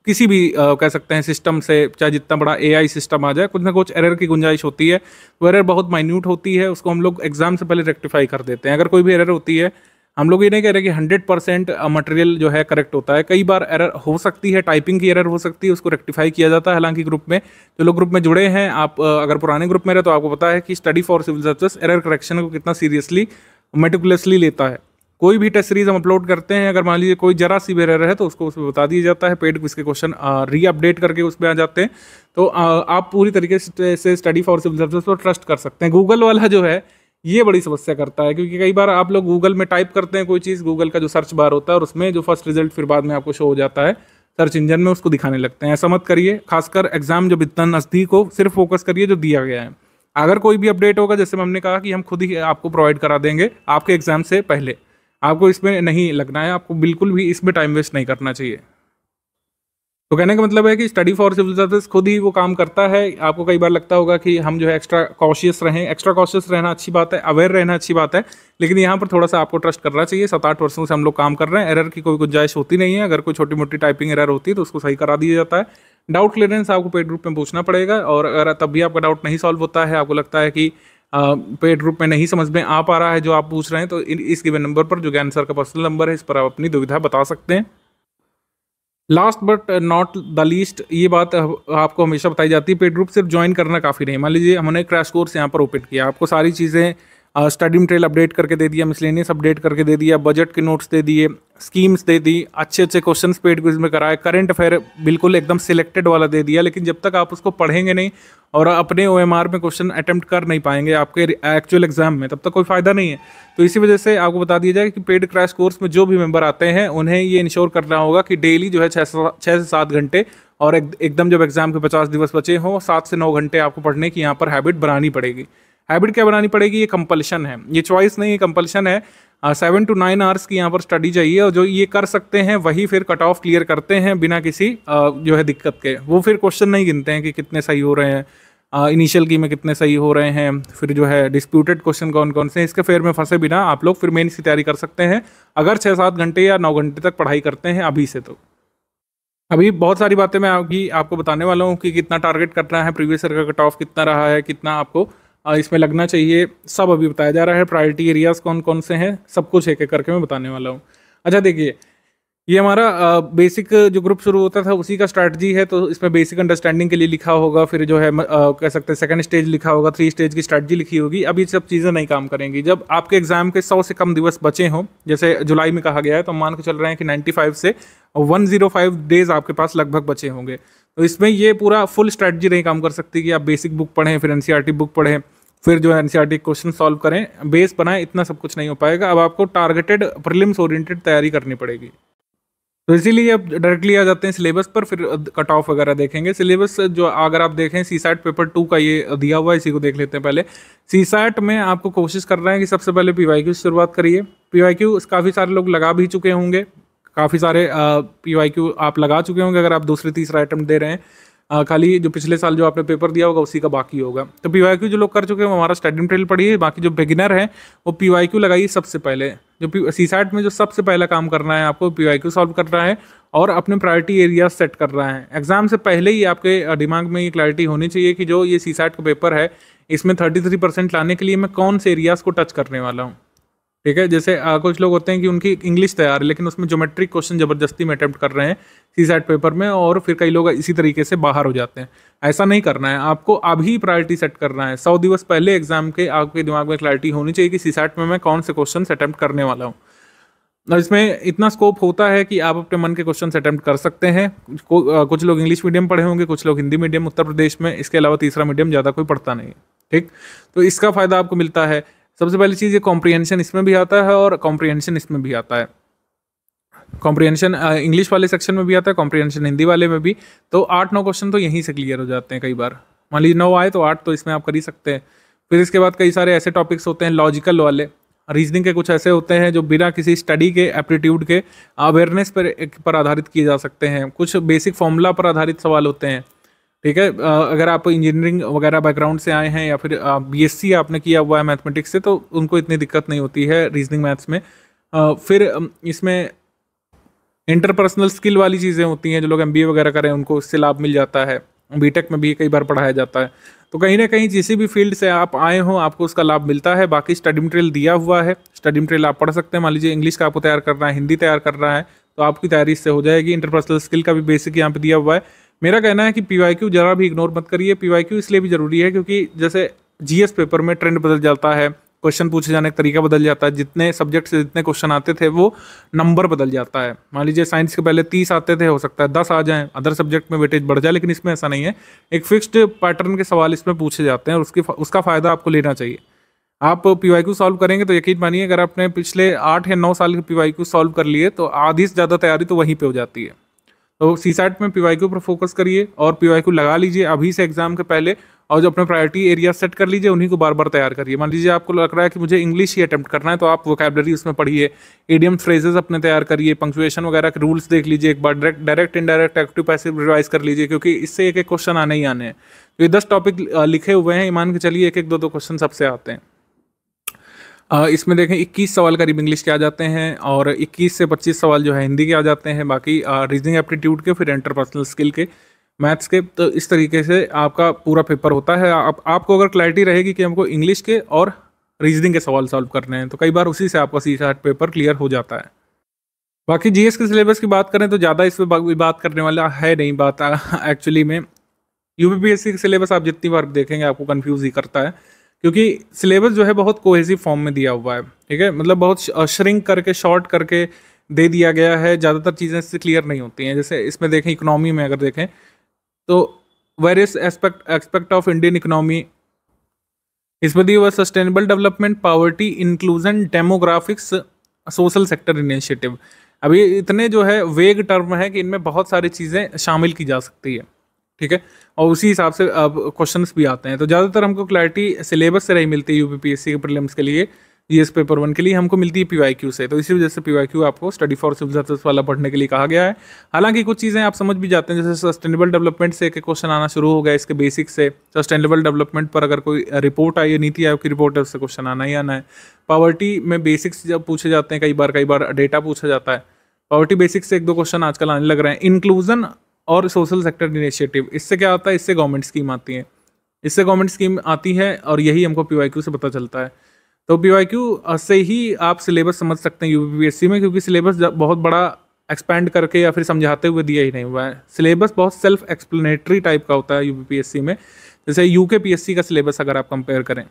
किसी भी कह सकते हैं सिस्टम से, चाहे जितना बड़ा AI सिस्टम आ जाए, कुछ ना कुछ एरर की गुंजाइश होती है। वो एरर बहुत माइन्यूट होती है, उसको हम लोग एग्जाम से पहले रेक्टिफाई कर देते हैं। अगर कोई भी एरर होती है, हम लोग ये नहीं कह रहे कि 100% मटेरियल जो है करेक्ट होता है, कई बार एरर हो सकती है, टाइपिंग की एरर हो सकती है, उसको रेक्टिफाई किया जाता है। हालांकि ग्रुप में जो लोग ग्रुप में जुड़े हैं, आप अगर पुराने ग्रुप में रहे तो आपको पता है कि study for civil services error correction को कितना सीरियसली मेटिकुलसली लेता है। कोई भी टेस्ट सीरीज हम अपलोड करते हैं, अगर मान लीजिए कोई जरा सी भी एरर है तो उसको उसमें बता दिया जाता है, पेड क्विज के क्वेश्चन री अपडेट करके उसमें आ जाते हैं। तो आप पूरी तरीके से स्टडी फॉर सिविल सर्विसेज पर ट्रस्ट कर सकते हैं। गूगल वाला जो है ये बड़ी समस्या करता है, क्योंकि कई बार आप लोग गूगल में टाइप करते हैं कोई चीज़, गूगल का जो सर्च बार होता है और उसमें जो फर्स्ट रिजल्ट फिर बाद में आपको शो हो जाता है सर्च इंजन में, उसको दिखाने लगते हैं। ऐसा मत करिए, खासकर एग्जाम जब इतना नज़दीक हो, सिर्फ फोकस करिए जो दिया गया है। अगर कोई भी अपडेट होगा, जैसे हमने कहा कि हम खुद ही आपको प्रोवाइड करा देंगे आपके एग्जाम से पहले, आपको इसमें नहीं लगना है, आपको बिल्कुल भी इसमें टाइम वेस्ट नहीं करना चाहिए। तो कहने का मतलब है कि स्टडी फॉर सिविल सर्विस खुद ही वो काम करता है। आपको कई बार लगता होगा कि हम जो है एक्स्ट्रा कॉशियस रहना अच्छी बात है, अवेयर रहना अच्छी बात है, लेकिन यहाँ पर थोड़ा सा आपको ट्रस्ट करना चाहिए। 7-8 वर्षों से हम लोग काम कर रहे हैं, एरर की कोई गुंजाइश होती नहीं है। अगर कोई छोटी मोटी टाइपिंग एरर होती है तो उसको सही करा दिया जाता है। डाउट क्लियरेंस आपको पेड ग्रुप में पूछना पड़ेगा, और अगर तब भी आपका डाउट नहीं सॉल्व होता है, आपको लगता है कि पेड ग्रुप में नहीं समझ में आ पा रहा है जो आप पूछ रहे हैं, तो इस गिवन नंबर पर, जो ज्ञान सर का पर्सनल नंबर है, इस पर आप अपनी दुविधा बता सकते हैं। Last but not the least, ये बात आपको हमेशा बताई जाती है, पेड ग्रुप सिर्फ ज्वाइन करना काफ़ी नहीं। मान लीजिए हमने क्रैश कोर्स यहाँ पर ओपन किया, आपको सारी चीज़ें स्टडी मटेरियल अपडेट करके दे दिया, मिसलेनियस अपडेट करके दे दिया, बजट के नोट्स दे दिए, स्कीम्स दे दी, अच्छे अच्छे क्वेश्चंस पेड क्विज में कराए, करंट अफेयर बिल्कुल एकदम सिलेक्टेड वाला दे दिया, लेकिन जब तक आप उसको पढ़ेंगे नहीं और अपने OMR में क्वेश्चन अटेम्प्ट कर नहीं पाएंगे आपके एक्चुअल एग्जाम में, तब तक कोई फायदा नहीं है। तो इसी वजह से आपको बता दिया जाए कि पेड क्रैश कोर्स में जो भी मेंबर आते हैं, उन्हें ये इंश्योर करना होगा कि डेली जो है 6 से 7 घंटे और एकदम जब एग्जाम के 50 दिवस बचे हों, 7 से 9 घंटे आपको पढ़ने की यहाँ पर हैबिट बनानी पड़ेगी। हैबिट क्या बनानी पड़ेगी? ये कंपल्शन है, ये चॉइस नहीं, ये कंपल्शन है। 7 to 9 आवर्स की यहाँ पर स्टडी चाहिए, और जो ये कर सकते हैं वही फिर कट ऑफ क्लियर करते हैं बिना किसी जो है दिक्कत के। वो फिर क्वेश्चन नहीं गिनते हैं कि कितने सही हो रहे हैं, इनिशियल की में कितने सही हो रहे हैं, फिर जो है डिस्प्यूटेड क्वेश्चन कौन कौन से हैं। इसके फेर में फंसे बिना आप लोग फिर मेंस की तैयारी कर सकते हैं, अगर 6-7 घंटे या 9 घंटे तक पढ़ाई करते हैं अभी से। तो अभी बहुत सारी बातें मैं आपको बताने वाला हूँ कि कितना टारगेट करना है, प्रीवियस ईयर का कट ऑफ कितना रहा है, कितना आपको इसमें लगना चाहिए, सब अभी बताया जा रहा है। प्रायोरिटी एरियाज कौन कौन से हैं, सब कुछ एक एक करके मैं बताने वाला हूँ। अच्छा देखिए, ये हमारा बेसिक जो ग्रुप शुरू होता था उसी का स्ट्रैटेजी है, तो इसमें बेसिक अंडरस्टैंडिंग के लिए लिखा होगा, फिर जो है कह सकते हैं सेकंड स्टेज लिखा होगा, 3 स्टेज की स्ट्रैटेजी लिखी होगी। अब ये सब चीज़ें नहीं काम करेंगी जब आपके एग्जाम के 100 से कम दिवस बचे हों, जैसे जुलाई में कहा गया है, तो मान के चल रहे हैं कि 95 से 105 डेज आपके पास लगभग बचे होंगे। तो इसमें ये पूरा फुल स्ट्रैटेजी नहीं काम कर सकती कि आप बेसिक बुक पढ़ें, फिर एनसीईआरटी बुक पढ़ें, फिर जो है एनसीईआरटी क्वेश्चन सॉल्व करें, बेस बनाएं, इतना सब कुछ नहीं हो पाएगा। अब आपको टारगेटेड प्रीलिम्स ओरिएंटेड तैयारी करनी पड़ेगी। तो इसीलिए अब डायरेक्टली आ जाते हैं सिलेबस पर, फिर कट ऑफ वगैरह देखेंगे। सिलेबस जो अगर आप देखें, सीसैट पेपर 2 का ये दिया हुआ है, इसी को देख लेते हैं पहले। सीसैट में आपको कोशिश कर रहे हैं कि सबसे पहले पीवाईक्यू से शुरुआत करिए। पीवाईक्यू काफ़ी सारे लोग लगा भी चुके होंगे, काफ़ी सारे पीवाईक्यू आप लगा चुके होंगे अगर आप दूसरे तीसरा अटेम्प्ट दे रहे हैं। खाली जो पिछले साल जो आपने पेपर दिया होगा उसी का बाकी होगा। तो पीवाईक्यू जो लोग कर चुके हैं वो हमारा स्टडी मटेरियल पढ़िए, बाकी जो बिगिनर हैं वो पीवाईक्यू लगाइए सबसे पहले। जो सीसैट में जो सबसे पहला काम करना है आपको, पीवाईक्यू सॉल्व करना है और अपने प्रायोरिटी एरिया सेट कर रहा है। एग्जाम से पहले ही आपके दिमाग में ये क्लैरिटी होनी चाहिए कि जो ये सीसैट का पेपर है इसमें 33% लाने के लिए मैं कौन से एरियाज को टच करने वाला हूँ। ठीक है, जैसे कुछ लोग होते हैं कि उनकी इंग्लिश तैयार है लेकिन उसमें ज्योमेट्रिक क्वेश्चन ज़बरदस्ती में अटेम्प्ट कर रहे हैं सीसैट पेपर में, और फिर कई लोग इसी तरीके से बाहर हो जाते हैं। ऐसा नहीं करना है, आपको अभी प्रायोरिटी सेट करना है। 100 दिवस पहले एग्जाम के आपके दिमाग में क्लैरिटी होनी चाहिए कि सीसैट में मैं कौन से क्वेश्चन अटेम्प्ट करने वाला हूँ। और इसमें इतना स्कोप होता है कि आप अपने मन के क्वेश्चन अटेम्प्ट कर सकते हैं। कुछ लोग इंग्लिश मीडियम पढ़े होंगे, कुछ लोग हिंदी मीडियम उत्तर प्रदेश में, इसके अलावा तीसरा मीडियम ज़्यादा कोई पढ़ता नहीं है। ठीक, तो इसका फ़ायदा आपको मिलता है। सबसे पहली चीज़ ये कॉम्प्रिहेंशन इसमें भी आता है और कॉम्प्रिहेंशन इसमें भी आता है। कॉम्प्रिहेंशन इंग्लिश वाले सेक्शन में भी आता है, कॉम्प्रिहेंशन हिंदी वाले में भी। तो 8-9 क्वेश्चन तो यहीं से क्लियर हो जाते हैं कई बार। मान लीजिए 9 आए तो 8 तो इसमें आप कर ही सकते हैं। फिर इसके बाद कई सारे ऐसे टॉपिक्स होते हैं लॉजिकल वाले, रीजनिंग के कुछ ऐसे होते हैं जो बिना किसी स्टडी के, एप्टीट्यूड के, अवेयरनेस पर आधारित किए जा सकते हैं। कुछ बेसिक फॉर्मूला पर आधारित सवाल होते हैं। ठीक है, अगर आप इंजीनियरिंग वगैरह बैकग्राउंड से आए हैं या फिर बीएससी आपने किया हुआ है मैथमेटिक्स से, तो उनको इतनी दिक्कत नहीं होती है रीजनिंग मैथ्स में। फिर इसमें इंटरपर्सनल स्किल वाली चीज़ें होती हैं, जो लोग एमबीए वगैरह करें उनको इससे लाभ मिल जाता है। बीटेक में भी कई बार पढ़ाया जाता है। तो कहीं ना कहीं जिस भी फील्ड से आप आए हो आपको उसका लाभ मिलता है। बाकी स्टडी मटेरियल दिया हुआ है, स्टडी मटेरियल आप पढ़ सकते हैं। मान लीजिए इंग्लिश का आपको तैयार करना है, हिंदी तैयार करना है, तो आपकी तैयारी इससे हो जाएगी। इंटरपर्सनल स्किल का भी बेसिक यहाँ पे दिया हुआ है। मेरा कहना है कि पीवाईक्यू जरा भी इग्नोर मत करिए। पीवाईक्यू इसलिए भी जरूरी है क्योंकि जैसे जीएस पेपर में ट्रेंड बदल जाता है, क्वेश्चन पूछे जाने का तरीका बदल जाता है, जितने सब्जेक्ट से जितने क्वेश्चन आते थे वो नंबर बदल जाता है। मान लीजिए साइंस के पहले 30 आते थे, हो सकता है 10 आ जाएं, अदर सब्जेक्ट में वेटेज बढ़ जाए, लेकिन इसमें ऐसा नहीं है। एक फिक्स्ड पैटर्न के सवाल इसमें पूछे जाते हैं और उसका फ़ायदा आपको लेना चाहिए। आप पीवाईक्यू सॉल्व करेंगे तो यकीन मानिए, अगर आपने पिछले 8 या 9 साल के पीवाईक्यू सॉल्व कर लिए तो आधी से ज़्यादा तैयारी तो वहीं पर हो जाती है। तो सीसैट में पीवाईक्यू पर फोकस करिए और पीवाईक्यू लगा लीजिए अभी से एग्जाम के पहले, और जो अपने प्रायोरिटी एरिया सेट कर लीजिए उन्हीं को बार बार तैयार करिए। मान लीजिए आपको लग रहा है कि मुझे इंग्लिश ही अटेम्प्ट करना है, तो आप वोकैबलरी उसमें पढ़िए, इडियम फ्रेजेस अपने तैयार करिए, पंक्चुएशन वगैरह के रूल्स देख लीजिए एक बार, direct indirect active passive revise कर लीजिए, क्योंकि इससे एक एक क्वेश्चन आने ही आने हैं। तो ये 10 टॉपिक लिखे हुए हैं, मान के चलिए एक एक 2-2 क्वेश्चन सबसे आते हैं। इसमें देखें 21 सवाल करीब इंग्लिश के आ जाते हैं और 21 से 25 सवाल जो है हिंदी के आ जाते हैं, बाकी रीजनिंग एप्टीट्यूड के, फिर इंटरपर्सनल स्किल के, मैथ्स के। तो इस तरीके से आपका पूरा पेपर होता है। आपको अगर क्लैरिटी रहेगी कि हमको इंग्लिश के और रीजनिंग के सवाल सॉल्व करने हैं, तो कई बार उसी से आपका सीसैट पेपर क्लियर हो जाता है। बाकी जीएस के सिलेबस की बात करें तो ज़्यादा इसमें बात करने वाला है नहीं बात एक्चुअली में। यूपीपीएससी का सिलेबस आप जितनी बार देखेंगे आपको कन्फ्यूज़ ही करता है, क्योंकि सिलेबस जो है बहुत कोहेसिव फॉर्म में दिया हुआ है। ठीक है, मतलब बहुत श्रिंक करके, शॉर्ट करके दे दिया गया है। ज़्यादातर चीज़ें इससे क्लियर नहीं होती हैं। जैसे इसमें देखें इकोनॉमी में अगर देखें तो various aspect of Indian economy, इसमें दिया हुआ sustainable development, poverty, inclusion, demographics, social sector initiative. अभी इतने जो है वेग टर्म है कि इनमें बहुत सारी चीज़ें शामिल की जा सकती है, ठीक है, और उसी हिसाब से अब क्वेश्चंस भी आते हैं। तो ज़्यादातर हमको क्लैरिटी सिलेबस से नहीं मिलती है यूपीपीएससी के प्रीलिम्स के लिए, जीएस पेपर 1 के लिए हमको मिलती है पीवाईक्यू से। तो इसी वजह से पीवाईक्यू आपको स्टडी फॉर सिविल सर्विस वाला पढ़ने के लिए कहा गया है। हालांकि कुछ चीज़ें आप समझ भी जाते हैं, जैसे सस्टेनेबल डेवलपमेंट से एक क्वेश्चन आना शुरू हो गया, इसके बेसिक से। सस्टेनेबल डेवलपमेंट पर अगर कोई रिपोर्ट आई है, नीति आयोग की रिपोर्ट है, उससे क्वेश्चन आना ही आना है। पॉवर्टी में बेसिक्स जब पूछे जाते हैं, कई बार डेटा पूछा जाता है। पॉवर्टी बेसिक्स से 1-2 क्वेश्चन आजकल आने लग रहे हैं। इंक्लूजन और सोशल सेक्टर इनिशिएटिव, इससे क्या होता है, इससे गवर्नमेंट स्कीम आती है, इससे गवर्नमेंट स्कीम आती है, और यही हमको पीवाईक्यू से पता चलता है। तो पीवाईक्यू से ही आप सिलेबस समझ सकते हैं यूपीपीएससी में, क्योंकि सिलेबस बहुत बड़ा एक्सपैंड करके या फिर समझाते हुए दिया ही नहीं हुआ है। सिलेबस बहुत सेल्फ एक्सप्लेनेटरी टाइप का होता है यूपीपीएससी में। जैसे यूकेपीएससी का सिलेबस अगर आप कंपेयर करें,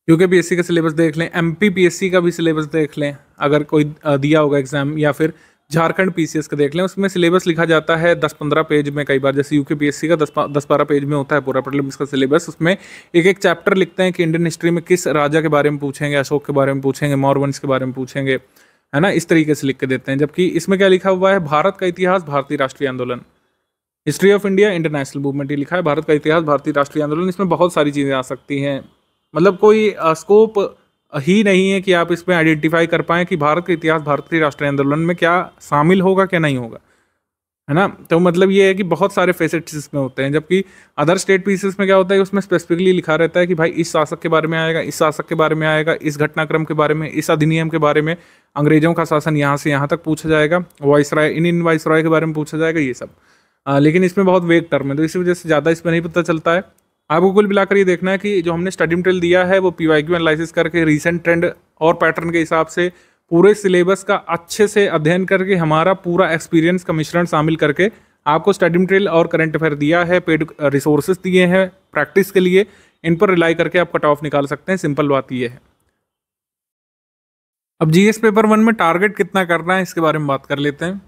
यूकेपीएससी का सिलेबस देख लें, एमपीपीएससी का भी सिलेबस देख लें, अगर कोई दिया होगा एग्जाम, या फिर झारखंड पीसीएस का देख लें, उसमें सिलेबस लिखा जाता है 10-15 पेज में कई बार। जैसे यूकेपीएससी का 10-12 पेज में होता है पूरा प्रीलिम्स का सिलेबस। उसमें एक चैप्टर लिखते हैं कि इंडियन हिस्ट्री में किस राजा के बारे में पूछेंगे, अशोक के बारे में पूछेंगे, मौर्य वंश के बारे में पूछेंगे, है ना, इस तरीके से लिख के देते हैं। जबकि इसमें क्या लिखा हुआ है, भारत का इतिहास, भारतीय राष्ट्रीय आंदोलन, history of India, international movement, ये लिखा है, भारत का इतिहास, भारतीय राष्ट्रीय आंदोलन। इसमें बहुत सारी चीज़ें आ सकती हैं, मतलब कोई स्कोप ही नहीं है कि आप इसमें आइडेंटिफाई कर पाएँ कि भारत का इतिहास, भारतीय राष्ट्रीय आंदोलन में क्या शामिल होगा, क्या नहीं होगा, है ना। तो मतलब ये है कि बहुत सारे फेसेट्स इसमें होते हैं। जबकि अदर स्टेट पीसेस में क्या होता है, उसमें स्पेसिफिकली लिखा रहता है कि भाई इस शासक के बारे में आएगा, इस शासक के बारे में आएगा, इस घटनाक्रम के बारे में, इस अधिनियम के बारे में, अंग्रेजों का शासन यहाँ से यहाँ तक पूछा जाएगा, वाइसराय, इन वाइसराय के बारे में पूछा जाएगा, ये सब। लेकिन इसमें बहुत वेग टर्म है, तो इसी वजह से ज़्यादा इसमें नहीं पता चलता है। आपको कुल मिलाकर ये देखना है कि जो हमने स्टडी मटेरियल दिया है वो पीवाईक्यू एनालिसिस करके रीसेंट ट्रेंड और पैटर्न के हिसाब से पूरे सिलेबस का अच्छे से अध्ययन करके, हमारा पूरा एक्सपीरियंस का मिश्रण शामिल करके आपको स्टडी मटेरियल और करंट अफेयर दिया है, पेड रिसोर्सेज दिए हैं प्रैक्टिस के लिए। इन पर रिलाई करके आप कट ऑफ निकाल सकते हैं, सिंपल बात ये है। अब जीएस पेपर 1 में टारगेट कितना करना है, इसके बारे में बात कर लेते हैं।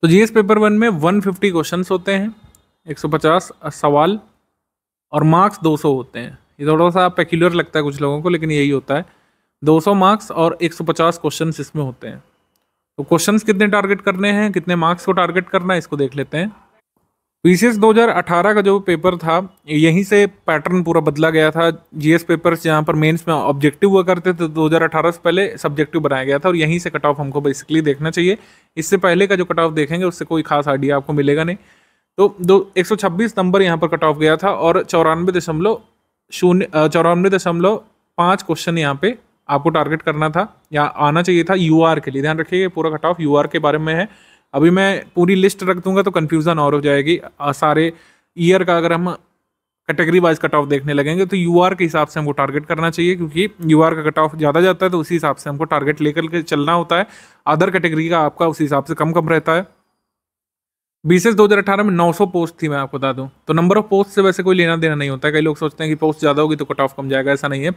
तो जीएस पेपर 1 में 150 क्वेश्चंस होते हैं, 150 सवाल, और मार्क्स 200 होते हैं। ये थोड़ा सा पेक्यूलर लगता है कुछ लोगों को, लेकिन यही होता है। 200 मार्क्स और 150 क्वेश्चंस इसमें होते हैं। तो क्वेश्चंस कितने टारगेट करने हैं, कितने मार्क्स को टारगेट करना है, इसको देख लेते हैं। पीसीएस 2018 का जो पेपर था, यहीं से पैटर्न पूरा बदला गया था। जीएस पेपर्स जहाँ पर मेंस में ऑब्जेक्टिव हुआ करते थे, 2018 से पहले सब्जेक्टिव बनाया गया था, और यहीं से कट ऑफ हमको बेसिकली देखना चाहिए। इससे पहले का जो कट ऑफ देखेंगे उससे कोई खास आइडिया आपको मिलेगा नहीं। तो 126 नंबर यहाँ पर कट ऑफ गया था, और 94.5 क्वेश्चन यहाँ पे आपको टारगेट करना था या आना चाहिए था यूआर के लिए। ध्यान रखिए पूरा कट ऑफ यूआर के बारे में है। अभी मैं पूरी लिस्ट रख दूंगा तो कन्फ्यूज़न और हो जाएगी। सारे ईयर का अगर हम कैटेगरी वाइज कट ऑफ देखने लगेंगे तो यूआर के हिसाब से हमको टारगेट करना चाहिए, क्योंकि यूआर का कट ऑफ ज़्यादा जाता है, तो उसी हिसाब से हमको टारगेट लेकर के चलना होता है। अदर कैटेगरी का आपका उसी हिसाब से कम रहता है। बीसीएस 2018 में 900 पोस्ट थी, मैं आपको बता दूं। तो नंबर ऑफ पोस्ट से वैसे कोई लेना देना नहीं होता है। कई लोग सोचते हैं कि पोस्ट ज़्यादा होगी तो कट ऑफ कम जाएगा, ऐसा नहीं है।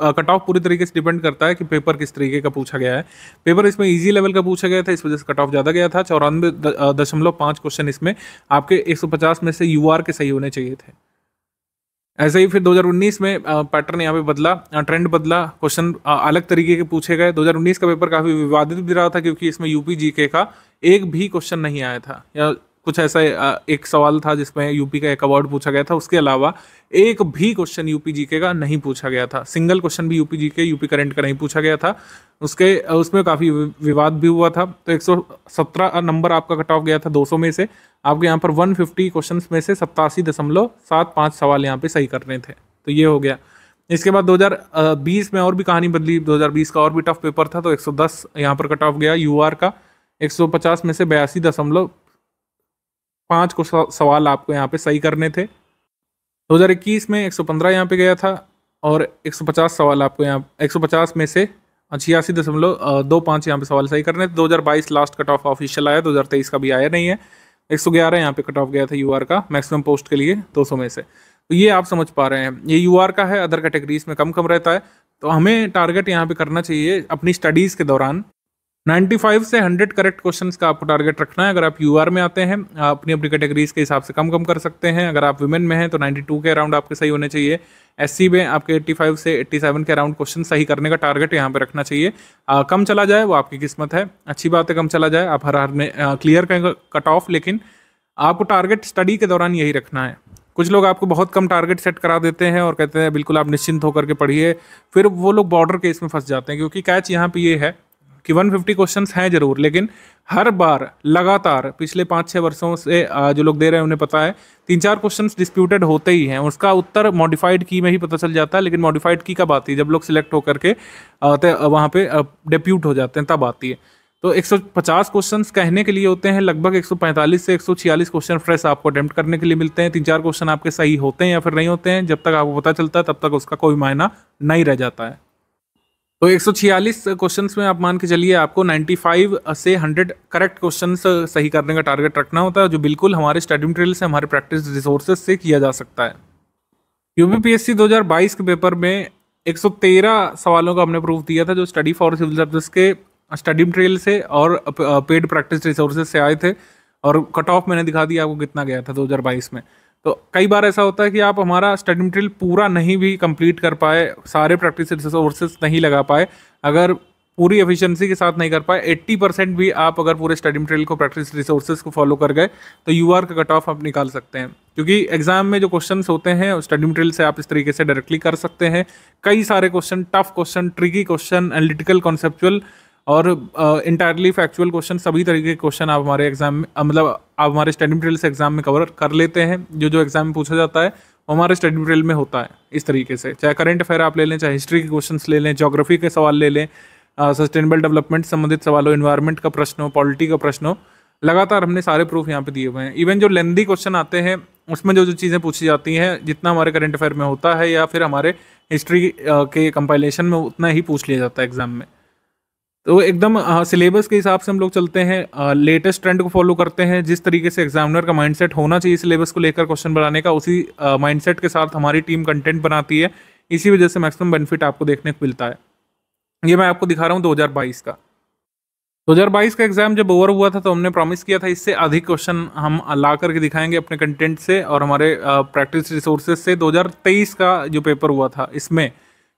कट ऑफ पूरी तरीके से डिपेंड करता है कि पेपर किस तरीके का पूछा गया है। पेपर इसमें इजी लेवल का पूछा गया था, इस वजह से कट ऑफ ज़्यादा गया था। 94.5 क्वेश्चन इसमें आपके 150 में से यूआर के सही होने चाहिए थे। ऐसे ही फिर 2019 में पैटर्न यहाँ पे बदला, ट्रेंड बदला, क्वेश्चन अलग तरीके के पूछे गए। 2019 का पेपर काफ़ी विवादित भी रहा था, क्योंकि इसमें यूपी जीके का एक भी क्वेश्चन नहीं आया था, या कुछ ऐसा एक सवाल था जिसमें यूपी का एक अवार्ड पूछा गया था। उसके अलावा एक भी क्वेश्चन यूपी जीके का नहीं पूछा गया था। सिंगल क्वेश्चन भी यूपी जीके, यूपी करंट का नहीं पूछा गया था। उसमें काफ़ी विवाद भी हुआ था। तो 117 नंबर आपका कट ऑफ गया था 200 में से। आपके यहाँ पर 150 क्वेश्चन में से 87.75 सवाल यहाँ पे सही करने थे। तो ये हो गया। इसके बाद 2020 में और भी कहानी बदली। 2020 का और भी टफ पेपर था, तो 110 यहाँ पर कट ऑफ गया यूआर का। 150 में से 82.5 को सवाल आपको यहाँ पे सही करने थे। 2021 में 115 यहाँ पे गया था, और 150 सवाल आपको यहाँ 150 में से 86.25 यहाँ पे सवाल सही करने थे। 2022 लास्ट कट ऑफ ऑफिशियल आया, 2023 का भी आया नहीं है। 111 यहाँ पे कट ऑफ गया था यूआर का मैक्सिमम पोस्ट के लिए 200 में से। तो ये आप समझ पा रहे हैं, ये यूआर का है। अदर कैटेगरीज में कम रहता है। तो हमें टारगेट यहाँ पे करना चाहिए अपनी स्टडीज़ के दौरान 95 से 100 करेक्ट क्वेश्चंस का आपको टारगेट रखना है। अगर आप यूआर में आते हैं, आप अपनी अपनी कैटेगरीज के हिसाब से कम कर सकते हैं। अगर आप विमेन में हैं तो 92 के अराउंड आपके सही होने चाहिए। एससी में आपके 85 से 87 के अराउंड क्वेश्चन सही करने का टारगेट यहाँ पे रखना चाहिए। कम चला जाए वो आपकी किस्मत है, अच्छी बात है, कम चला जाए आप हर में क्लियर करेंगे कट ऑफ, लेकिन आपको टारगेट स्टडी के दौरान यही रखना है। कुछ लोग आपको बहुत कम टारगेट सेट करा देते हैं और कहते हैं बिल्कुल आप निश्चिंत होकर के पढ़िए, फिर वो लोग बॉर्डर केस में फंस जाते हैं। क्योंकि कैच यहाँ पे ये है कि 150 क्वेश्चंस हैं जरूर, लेकिन हर बार लगातार पिछले 5-6 वर्षों से जो लोग दे रहे हैं उन्हें पता है 3-4 क्वेश्चंस डिस्प्यूटेड होते ही हैं। उसका उत्तर मॉडिफाइड की में ही पता चल जाता है, लेकिन मॉडिफाइड की कब आती है? जब लोग सिलेक्ट होकर के वहाँ पे डेप्यूट हो जाते हैं तब आती है। तो 150 क्वेश्चंस कहने के लिए होते हैं, लगभग 145 से 146 क्वेश्चन फ्रेश आपको अटेम्प्ट करने के लिए मिलते हैं। 3-4 क्वेश्चन आपके सही होते हैं या फिर नहीं होते हैं, जब तक आपको पता चलता है तब तक उसका कोई मायना नहीं रह जाता है। तो 146 क्वेश्चंस में आप मान के चलिए आपको 95 से 100 करेक्ट क्वेश्चंस सही करने का टारगेट रखना होता है, जो बिल्कुल हमारे स्टडी मटेरियल से, हमारे प्रैक्टिस रिसोर्सेज से किया जा सकता है। यूपीपीएससी 2022 के पेपर में 113 सवालों का हमने प्रूफ दिया था, जो स्टडी फॉर सिविल सर्विस के स्टडी मटेरियल से और पेड प्रैक्टिस रिसोर्सेज से आए थे। और कट ऑफ मैंने दिखा दिया आपको कितना गया था 2022 में। तो कई बार ऐसा होता है कि आप हमारा स्टडी मटेरियल पूरा नहीं भी कंप्लीट कर पाए, सारे प्रैक्टिस रिसोर्सेज नहीं लगा पाए, अगर पूरी एफिशिएंसी के साथ नहीं कर पाए, 80% भी आप अगर पूरे स्टडी मटेरियल को, प्रैक्टिस रिसोर्सेज को फॉलो कर गए, तो यूआर का कट ऑफ आप निकाल सकते हैं। क्योंकि एग्जाम में जो क्वेश्चंस होते हैं स्टडी मटेरियल से आप इस तरीके से डायरेक्टली कर सकते हैं। कई सारे question, tough question, tricky question, analytical, conceptual और इंटायरली फैक्चुअल क्वेश्चन, सभी तरीके के क्वेश्चन आप हमारे एग्जाम में, मतलब आप हमारे स्टडी मटेरियल से एग्जाम में कवर कर लेते हैं। जो एग्जाम में पूछा जाता है वो हमारे स्टडी मटेरियल में होता है इस तरीके से। चाहे करंट अफेयर आप ले लें, चाहे हिस्ट्री के क्वेश्चंस ले लें, ज्योग्राफी के सवाल ले लें, सस्टेनेबल डेवलपमेंट संबंधित सवाल हो, एनवायरनमेंट का प्रश्न हो, पॉलिटी का प्रश्न हो, लगातार हमने सारे प्रूफ यहाँ पे दिए हुए हैं। इवन जो लेंदी क्वेश्चन आते हैं उसमें जो चीज़ें पूछी जाती हैं, जितना हमारे करंट अफेयर में होता है या फिर हमारे हिस्ट्री के कंपाइलेशन में, उतना ही पूछ लिया जाता है एग्जाम में। तो एकदम सिलेबस के हिसाब से हम लोग चलते हैं, लेटेस्ट ट्रेंड को फॉलो करते हैं। जिस तरीके से एग्जामिनर का माइंडसेट होना चाहिए सिलेबस को लेकर क्वेश्चन बनाने का, उसी माइंडसेट के साथ हमारी टीम कंटेंट बनाती है। इसी वजह से मैक्सिमम बेनिफिट आपको देखने को मिलता है। ये मैं आपको दिखा रहा हूँ 2022 का। 2022 का एग्जाम जब ओवर हुआ था तो हमने प्रॉमिस किया था इससे अधिक क्वेश्चन हम ला करके दिखाएंगे अपने कंटेंट से और हमारे प्रैक्टिस रिसोर्सेज से। 2023 का जो पेपर हुआ था, इसमें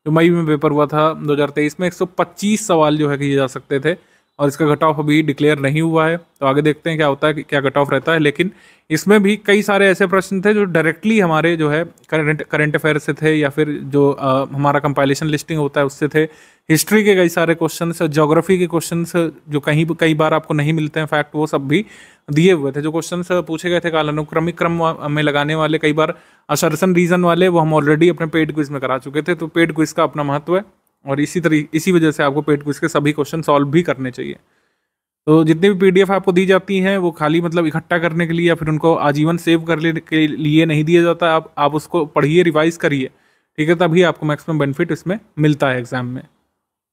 जो मई में पेपर हुआ था 2023 में, 125 सवाल जो है किए जा सकते थे और इसका कट ऑफ अभी डिक्लेयर नहीं हुआ है। तो आगे देखते हैं क्या होता है, क्या कट ऑफ रहता है। लेकिन इसमें भी कई सारे ऐसे प्रश्न थे जो डायरेक्टली हमारे जो है करंट अफेयर से थे, या फिर जो हमारा कंपाइलेशन लिस्टिंग होता है उससे थे। हिस्ट्री के कई सारे क्वेश्चंस, ज्योग्राफी के क्वेश्चंस जो कई बार आपको नहीं मिलते हैं फैक्ट, वो सब भी दिए हुए थे। जो क्वेश्चंस पूछे गए थे कालानुक्रमिक क्रम में लगाने वाले, कई बार असर्शन रीजन वाले, वो हम ऑलरेडी अपने पेड क्विज में करा चुके थे। तो पेड क्विज का अपना महत्व है और इसी वजह से आपको पेड क्विज के सभी क्वेश्चन सॉल्व भी करने चाहिए। तो जितनी भी पीडीएफ आपको दी जाती हैं वो खाली मतलब इकट्ठा करने के लिए या फिर उनको आजीवन सेव करने के लिए नहीं दिया जाता। आप उसको पढ़िए, रिवाइज करिए, ठीक है, तभी आपको मैक्सिमम बेनिफिट इसमें मिलता है एग्जाम में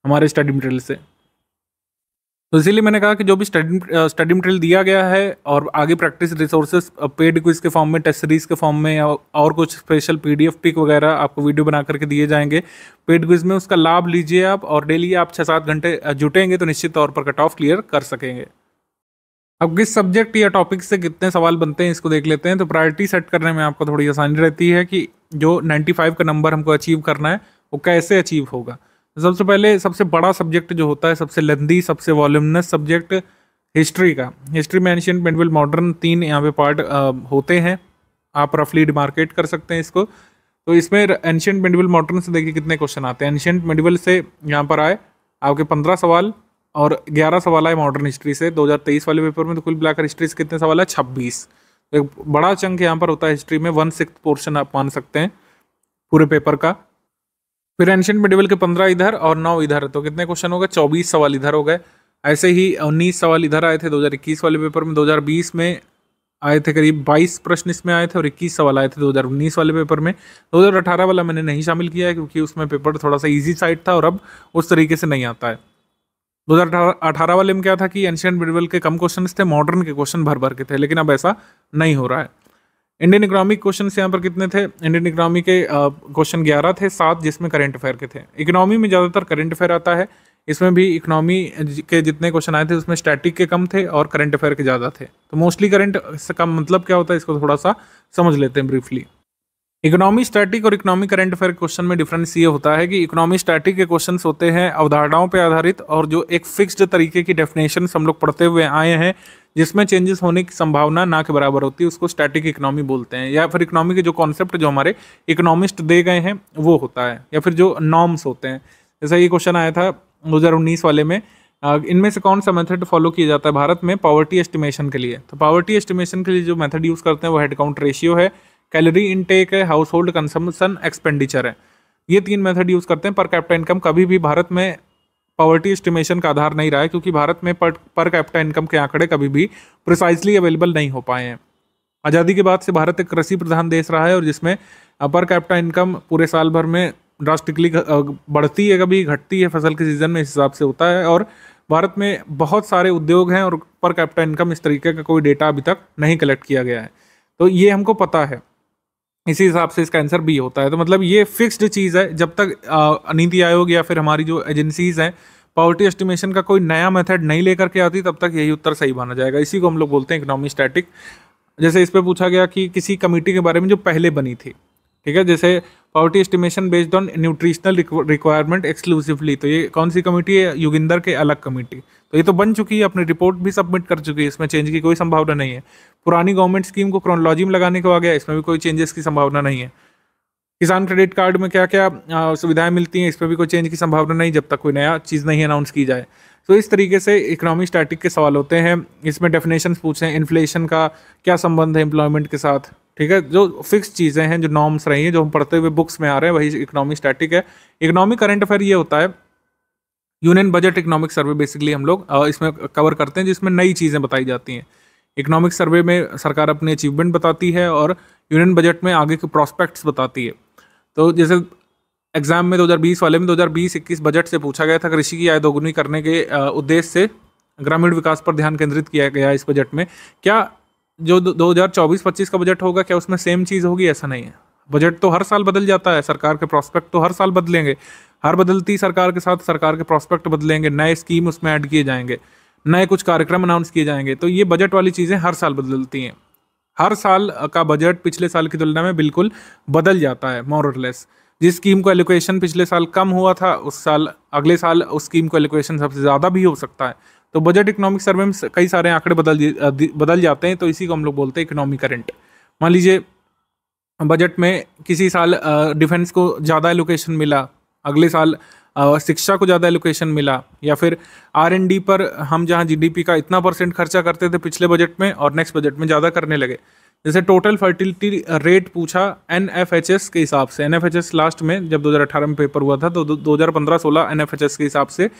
हमारे स्टडी मटेरियल से। तो इसीलिए मैंने कहा कि जो भी स्टडी मटेरियल दिया गया है और आगे प्रैक्टिस रिसोर्सेज पेड क्विज के फॉर्म में, टेस्ट सीरीज के फॉर्म में, या और कुछ स्पेशल पीडीएफ पिक वगैरह आपको वीडियो बना करके दिए जाएंगे पेड क्विज में, उसका लाभ लीजिए आप। और डेली आप 6-7 घंटे जुटेंगे तो निश्चित तौर पर कट ऑफ क्लियर कर सकेंगे। अब किस सब्जेक्ट या टॉपिक से कितने सवाल बनते हैं इसको देख लेते हैं। तो प्रायोरिटी सेट करने में आपको थोड़ी आसानी रहती है कि जो 95 का नंबर हमको अचीव करना है वो कैसे अचीव होगा। सबसे पहले सबसे बड़ा सब्जेक्ट जो होता है, सबसे लेंदी, सबसे वॉल्यूमिनस सब्जेक्ट हिस्ट्री का। हिस्ट्री में एंशिएंट, मिडिवल, मॉडर्न 3 यहाँ पे पार्ट होते हैं। आप रफली डिमार्केट कर सकते हैं इसको। तो इसमें एंशिएंट, मिडिवल, मॉडर्न से देखिए कितने क्वेश्चन आते हैं। एंशिएंट मिडिवल से यहाँ पर आए आपके 15 सवाल और 11 सवाल आए मॉडर्न हिस्ट्री से 2023 वाले पेपर में। तो कुल मिलाकर हिस्ट्री से कितने सवाल है? 26। तो एक बड़ा चंक यहाँ पर होता है हिस्ट्री में, 1/6 पोर्शन आप मान सकते हैं पूरे पेपर का। फिर एंशिएंट मिडिवल के 15 इधर और 9 इधर, तो कितने क्वेश्चन हो गए? 24 सवाल इधर हो गए। ऐसे ही 19 सवाल इधर आए थे 2021 वाले पेपर में। 2020 में आए थे करीब 22 प्रश्न इसमें आए थे और 21 सवाल आए थे 2019 वाले पेपर में। 2018 वाला मैंने नहीं शामिल किया है क्योंकि उसमें पेपर थोड़ा सा ईजी साइड था और अब उस तरीके से नहीं आता है। 2018 वाले में क्या था कि एंशिएंट मिडिवल के कम क्वेश्चन थे, मॉडर्न के क्वेश्चन भर के थे, लेकिन अब ऐसा नहीं हो रहा है। इंडियन इकोनॉमिक क्वेश्चन यहाँ पर कितने थे? इंडियन इकोनॉमी के क्वेश्चन 11 थे, 7 जिसमें करंट अफेयर के थे। इकोनॉमी में ज़्यादातर करंट अफेयर आता है, इसमें भी इकोनॉमी के जितने क्वेश्चन आए थे उसमें स्टैटिक के कम थे और करंट अफेयर के ज़्यादा थे। तो मोस्टली करंट का मतलब क्या होता है इसको थोड़ा सा समझ लेते हैं ब्रीफली। इकोनॉमी स्टैटिक और इकोनॉमी करंट अफेयर क्वेश्चन में डिफरेंस ये होता है कि इकोनॉमी स्टैटिक के क्वेश्चंस होते हैं अवधारणाओं पर आधारित, और जो एक फिक्स्ड तरीके की डेफिनेशन हम लोग पढ़ते हुए आए हैं जिसमें चेंजेस होने की संभावना ना के बराबर होती है, उसको स्टैटिक इकोनॉमी बोलते हैं। या फिर इकोनॉमी के जो कॉन्सेप्ट जो हमारे इकोनॉमिस्ट दे गए हैं वो होता है, या फिर जो नॉर्म्स होते हैं। जैसा ये क्वेश्चन आया था 2019 वाले में, इनमें से कौन सा मेथड फॉलो किया जाता है भारत में पॉवर्टी एस्टिमेशन के लिए? तो पॉवर्टी एस्टिमेशन के लिए जो मेथड यूज़ करते हैं वो हेड काउंट रेशियो है, कैलोरी इनटेक है, हाउस होल्ड कंजम्पशन एक्सपेंडिचर है। ये 3 मेथड यूज़ करते हैं। पर कैपिटा इनकम कभी भी भारत में पॉवर्टी एस्टिमेशन का आधार नहीं रहा है, क्योंकि भारत में पर कैपिटा इनकम के आंकड़े कभी भी प्रिसाइजली अवेलेबल नहीं हो पाए हैं। आज़ादी के बाद से भारत एक कृषि प्रधान देश रहा है, और जिसमें पर कैपिटा इनकम पूरे साल भर में ड्रास्टिकली बढ़ती है, कभी घटती है, फसल के सीजन में इस हिसाब से होता है। और भारत में बहुत सारे उद्योग हैं और पर कैपिटा इनकम इस तरीके का कोई डेटा अभी तक नहीं कलेक्ट किया गया है, तो ये हमको पता है। इसी हिसाब से इसका आंसर बी होता है। तो मतलब ये फिक्स्ड चीज़ है, जब तक नीति आयोग या फिर हमारी जो एजेंसीज हैं पॉवर्टी एस्टिमेशन का कोई नया मेथड नहीं लेकर के आती, तब तक यही उत्तर सही माना जाएगा। इसी को हम लोग बोलते हैं इकोनॉमी स्टैटिक। जैसे इस पर पूछा गया कि किसी कमेटी के बारे में जो पहले बनी थी, ठीक है, जैसे poverty estimation based on nutritional requirement exclusively, तो ये कौन सी कमेटी है? योगिंदर के अलग कमेटी। तो ये तो बन चुकी है, अपनी रिपोर्ट भी सबमिट कर चुकी है, इसमें चेंज की कोई संभावना नहीं है। पुरानी गवर्नमेंट स्कीम को क्रोनोलॉजी में लगाने को आ गया, इसमें भी कोई चेंजेस की संभावना नहीं है। किसान क्रेडिट कार्ड में क्या क्या सुविधाएं मिलती हैं, इस पर भी कोई चेंज की संभावना नहीं, जब तक कोई नया चीज़ नहीं अनाउंस की जाए। तो इस तरीके से इकोनॉमी स्टैटिक के सवाल होते हैं। इसमें डेफिनेशंस पूछते हैं, इन्फ्लेशन का क्या संबंध है एम्प्लॉयमेंट के साथ, ठीक है, जो फिक्स चीज़ें हैं, जो नॉर्म्स रही हैं, जो हम पढ़ते हुए बुक्स में आ रहे हैं, वही इकोनॉमी स्टैटिक है। इकोनॉमी करंट अफेयर ये होता है union budget economic survey, basically हम लोग इसमें कवर करते हैं, जिसमें नई चीज़ें बताई जाती हैं। इकोनॉमिक सर्वे में सरकार अपने अचीवमेंट बताती है और यूनियन बजट में आगे के प्रॉस्पेक्ट्स बताती है। तो जैसे एग्जाम में 2020 वाले में 2020-21 बजट से पूछा गया था, कृषि की आय दोगुनी करने के उद्देश्य से ग्रामीण विकास पर ध्यान केंद्रित किया गया इस बजट में। क्या जो 2024-25 का बजट होगा, क्या उसमें सेम चीज़ होगी? ऐसा नहीं है। बजट तो हर साल बदल जाता है, सरकार के प्रॉस्पेक्ट तो हर साल बदलेंगे, हर बदलती सरकार के साथ सरकार के प्रॉस्पेक्ट बदलेंगे, नए स्कीम उसमें ऐड किए जाएंगे, नए कुछ कार्यक्रम अनाउंस किए जाएंगे। तो ये बजट वाली चीज़ें हर साल बदलती हैं। हर साल का बजट पिछले साल की तुलना में बिल्कुल बदल जाता है, मोर और लेस। जिस स्कीम को एलोकेशन पिछले साल कम हुआ था, उस साल अगले साल उस स्कीम को एलोकेशन सबसे ज़्यादा भी हो सकता है। तो बजट इकोनॉमिक सर्वे में कई सारे आंकड़े बदल जाते हैं, तो इसी को हम लोग बोलते हैं इकोनॉमी करंट। मान लीजिए बजट में किसी साल डिफेंस को ज़्यादा एलोकेशन मिला, अगले साल शिक्षा को ज़्यादा एलोकेशन मिला, या फिर R&D पर हम जहाँ GDP का इतना % खर्चा करते थे पिछले बजट में और नेक्स्ट बजट में ज़्यादा करने लगे। जैसे टोटल फर्टिलिटी रेट पूछा NFHS के हिसाब से, NFHS लास्ट में जब 2018 में पेपर हुआ था, तो 2015-16 NFHS के हिसाब से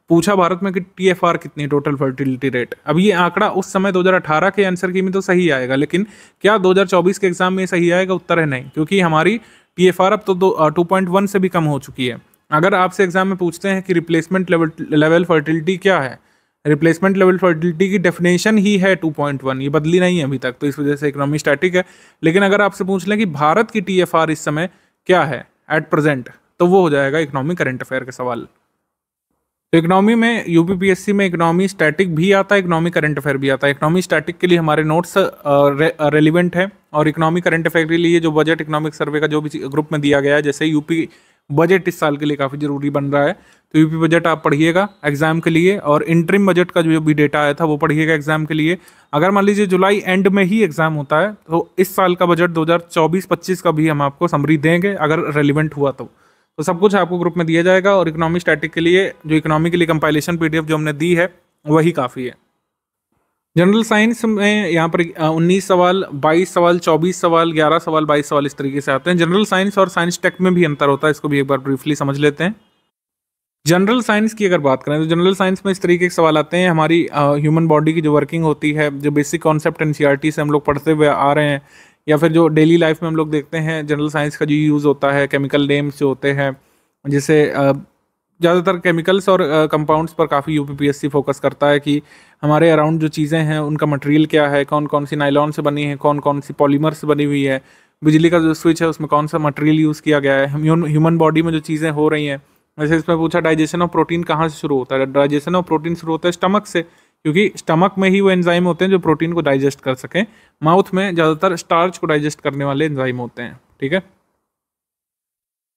पूछा भारत में कि TFR कितनी, टोटल फर्टिलिटी रेट। अब ये आंकड़ा उस समय 2018 के आंसर की में तो सही आएगा, लेकिन क्या 2024 के एग्जाम में सही आएगा? उत्तर है नहीं, क्योंकि हमारी TFR अब तो 2.1 से भी कम हो चुकी है। अगर आपसे एग्जाम में पूछते हैं कि रिप्लेसमेंट लेवल फर्टिलिटी क्या है, रिप्लेसमेंट लेवल फर्टिलिटी की डेफिनेशन ही है 2.1, ये बदली नहीं है अभी तक, तो इस वजह से इकोनॉमी स्टैटिक है। लेकिन अगर आपसे पूछ लें कि भारत की TFR इस समय क्या है एट प्रेजेंट, तो वो हो जाएगा इकोनॉमी करंट अफेयर का सवाल। तो इकोनॉमी में UPPSC में इकोनॉमी स्टैटिक भी आता है, इकोनॉमी करंट अफेयर भी आता है। इकोनॉमी स्टैटिक के लिए हमारे नोट्स रेलिवेंट है, और इकोनॉमी करंट अफेयर के लिए जो बजट इकोनॉमिक सर्वे का जो भी ग्रुप में दिया गया है, जैसे यूपी बजट इस साल के लिए काफ़ी ज़रूरी बन रहा है, तो यूपी बजट आप पढ़िएगा एग्जाम के लिए, और इंटरिम बजट का जो भी डेटा आया था वो पढ़िएगा एग्जाम के लिए। अगर मान लीजिए जुलाई एंड में ही एग्जाम होता है, तो इस साल का बजट 2024-25 का भी हम आपको समरी देंगे अगर रेलिवेंट हुआ तो सब कुछ आपको ग्रुप में दिया जाएगा। और इकोनॉमी स्टैटिक के लिए जो इकोनॉमी के लिए कंपाइलेशन PDF जो हमने दी है वही काफ़ी है। जनरल साइंस में यहाँ पर 19 सवाल, 22 सवाल, 24 सवाल, 11 सवाल, 22 सवाल इस तरीके से आते हैं। जनरल साइंस और साइंस टेक में भी अंतर होता है, इसको भी एक बार ब्रीफली समझ लेते हैं। जनरल साइंस की अगर बात करें तो जनरल साइंस में इस तरीके के सवाल आते हैं, हमारी ह्यूमन बॉडी की जो वर्किंग होती है, जो बेसिक कॉन्सेप्ट NCERT से हम लोग पढ़ते हुए आ रहे हैं, या फिर जो डेली लाइफ में हम लोग देखते हैं जनरल साइंस का जो यूज़ होता है, केमिकल नेम्स जो होते हैं, जैसे ज़्यादातर केमिकल्स और कंपाउंड्स पर काफ़ी UPPSC फोकस करता है कि हमारे अराउंड जो चीज़ें हैं उनका मटेरियल क्या है, कौन कौन सी नाइलॉन से बनी है, कौन कौन सी पॉलीमर से बनी हुई है, बिजली का जो स्विच है उसमें कौन सा मटेरियल यूज़ किया गया है, ह्यूमन बॉडी में जो चीज़ें हो रही हैं जैसे इसमें पूछा डाइजेशन ऑफ प्रोटीन कहाँ से शुरू होता है। डाइजेशन ऑफ प्रोटीन शुरू होता है स्टमक से, क्योंकि स्टमक में ही वो एंजाइम होते हैं जो प्रोटीन को डाइजेस्ट कर सकें। माउथ में ज़्यादातर स्टार्च को डाइजेस्ट करने वाले एंजाइम होते हैं, ठीक है।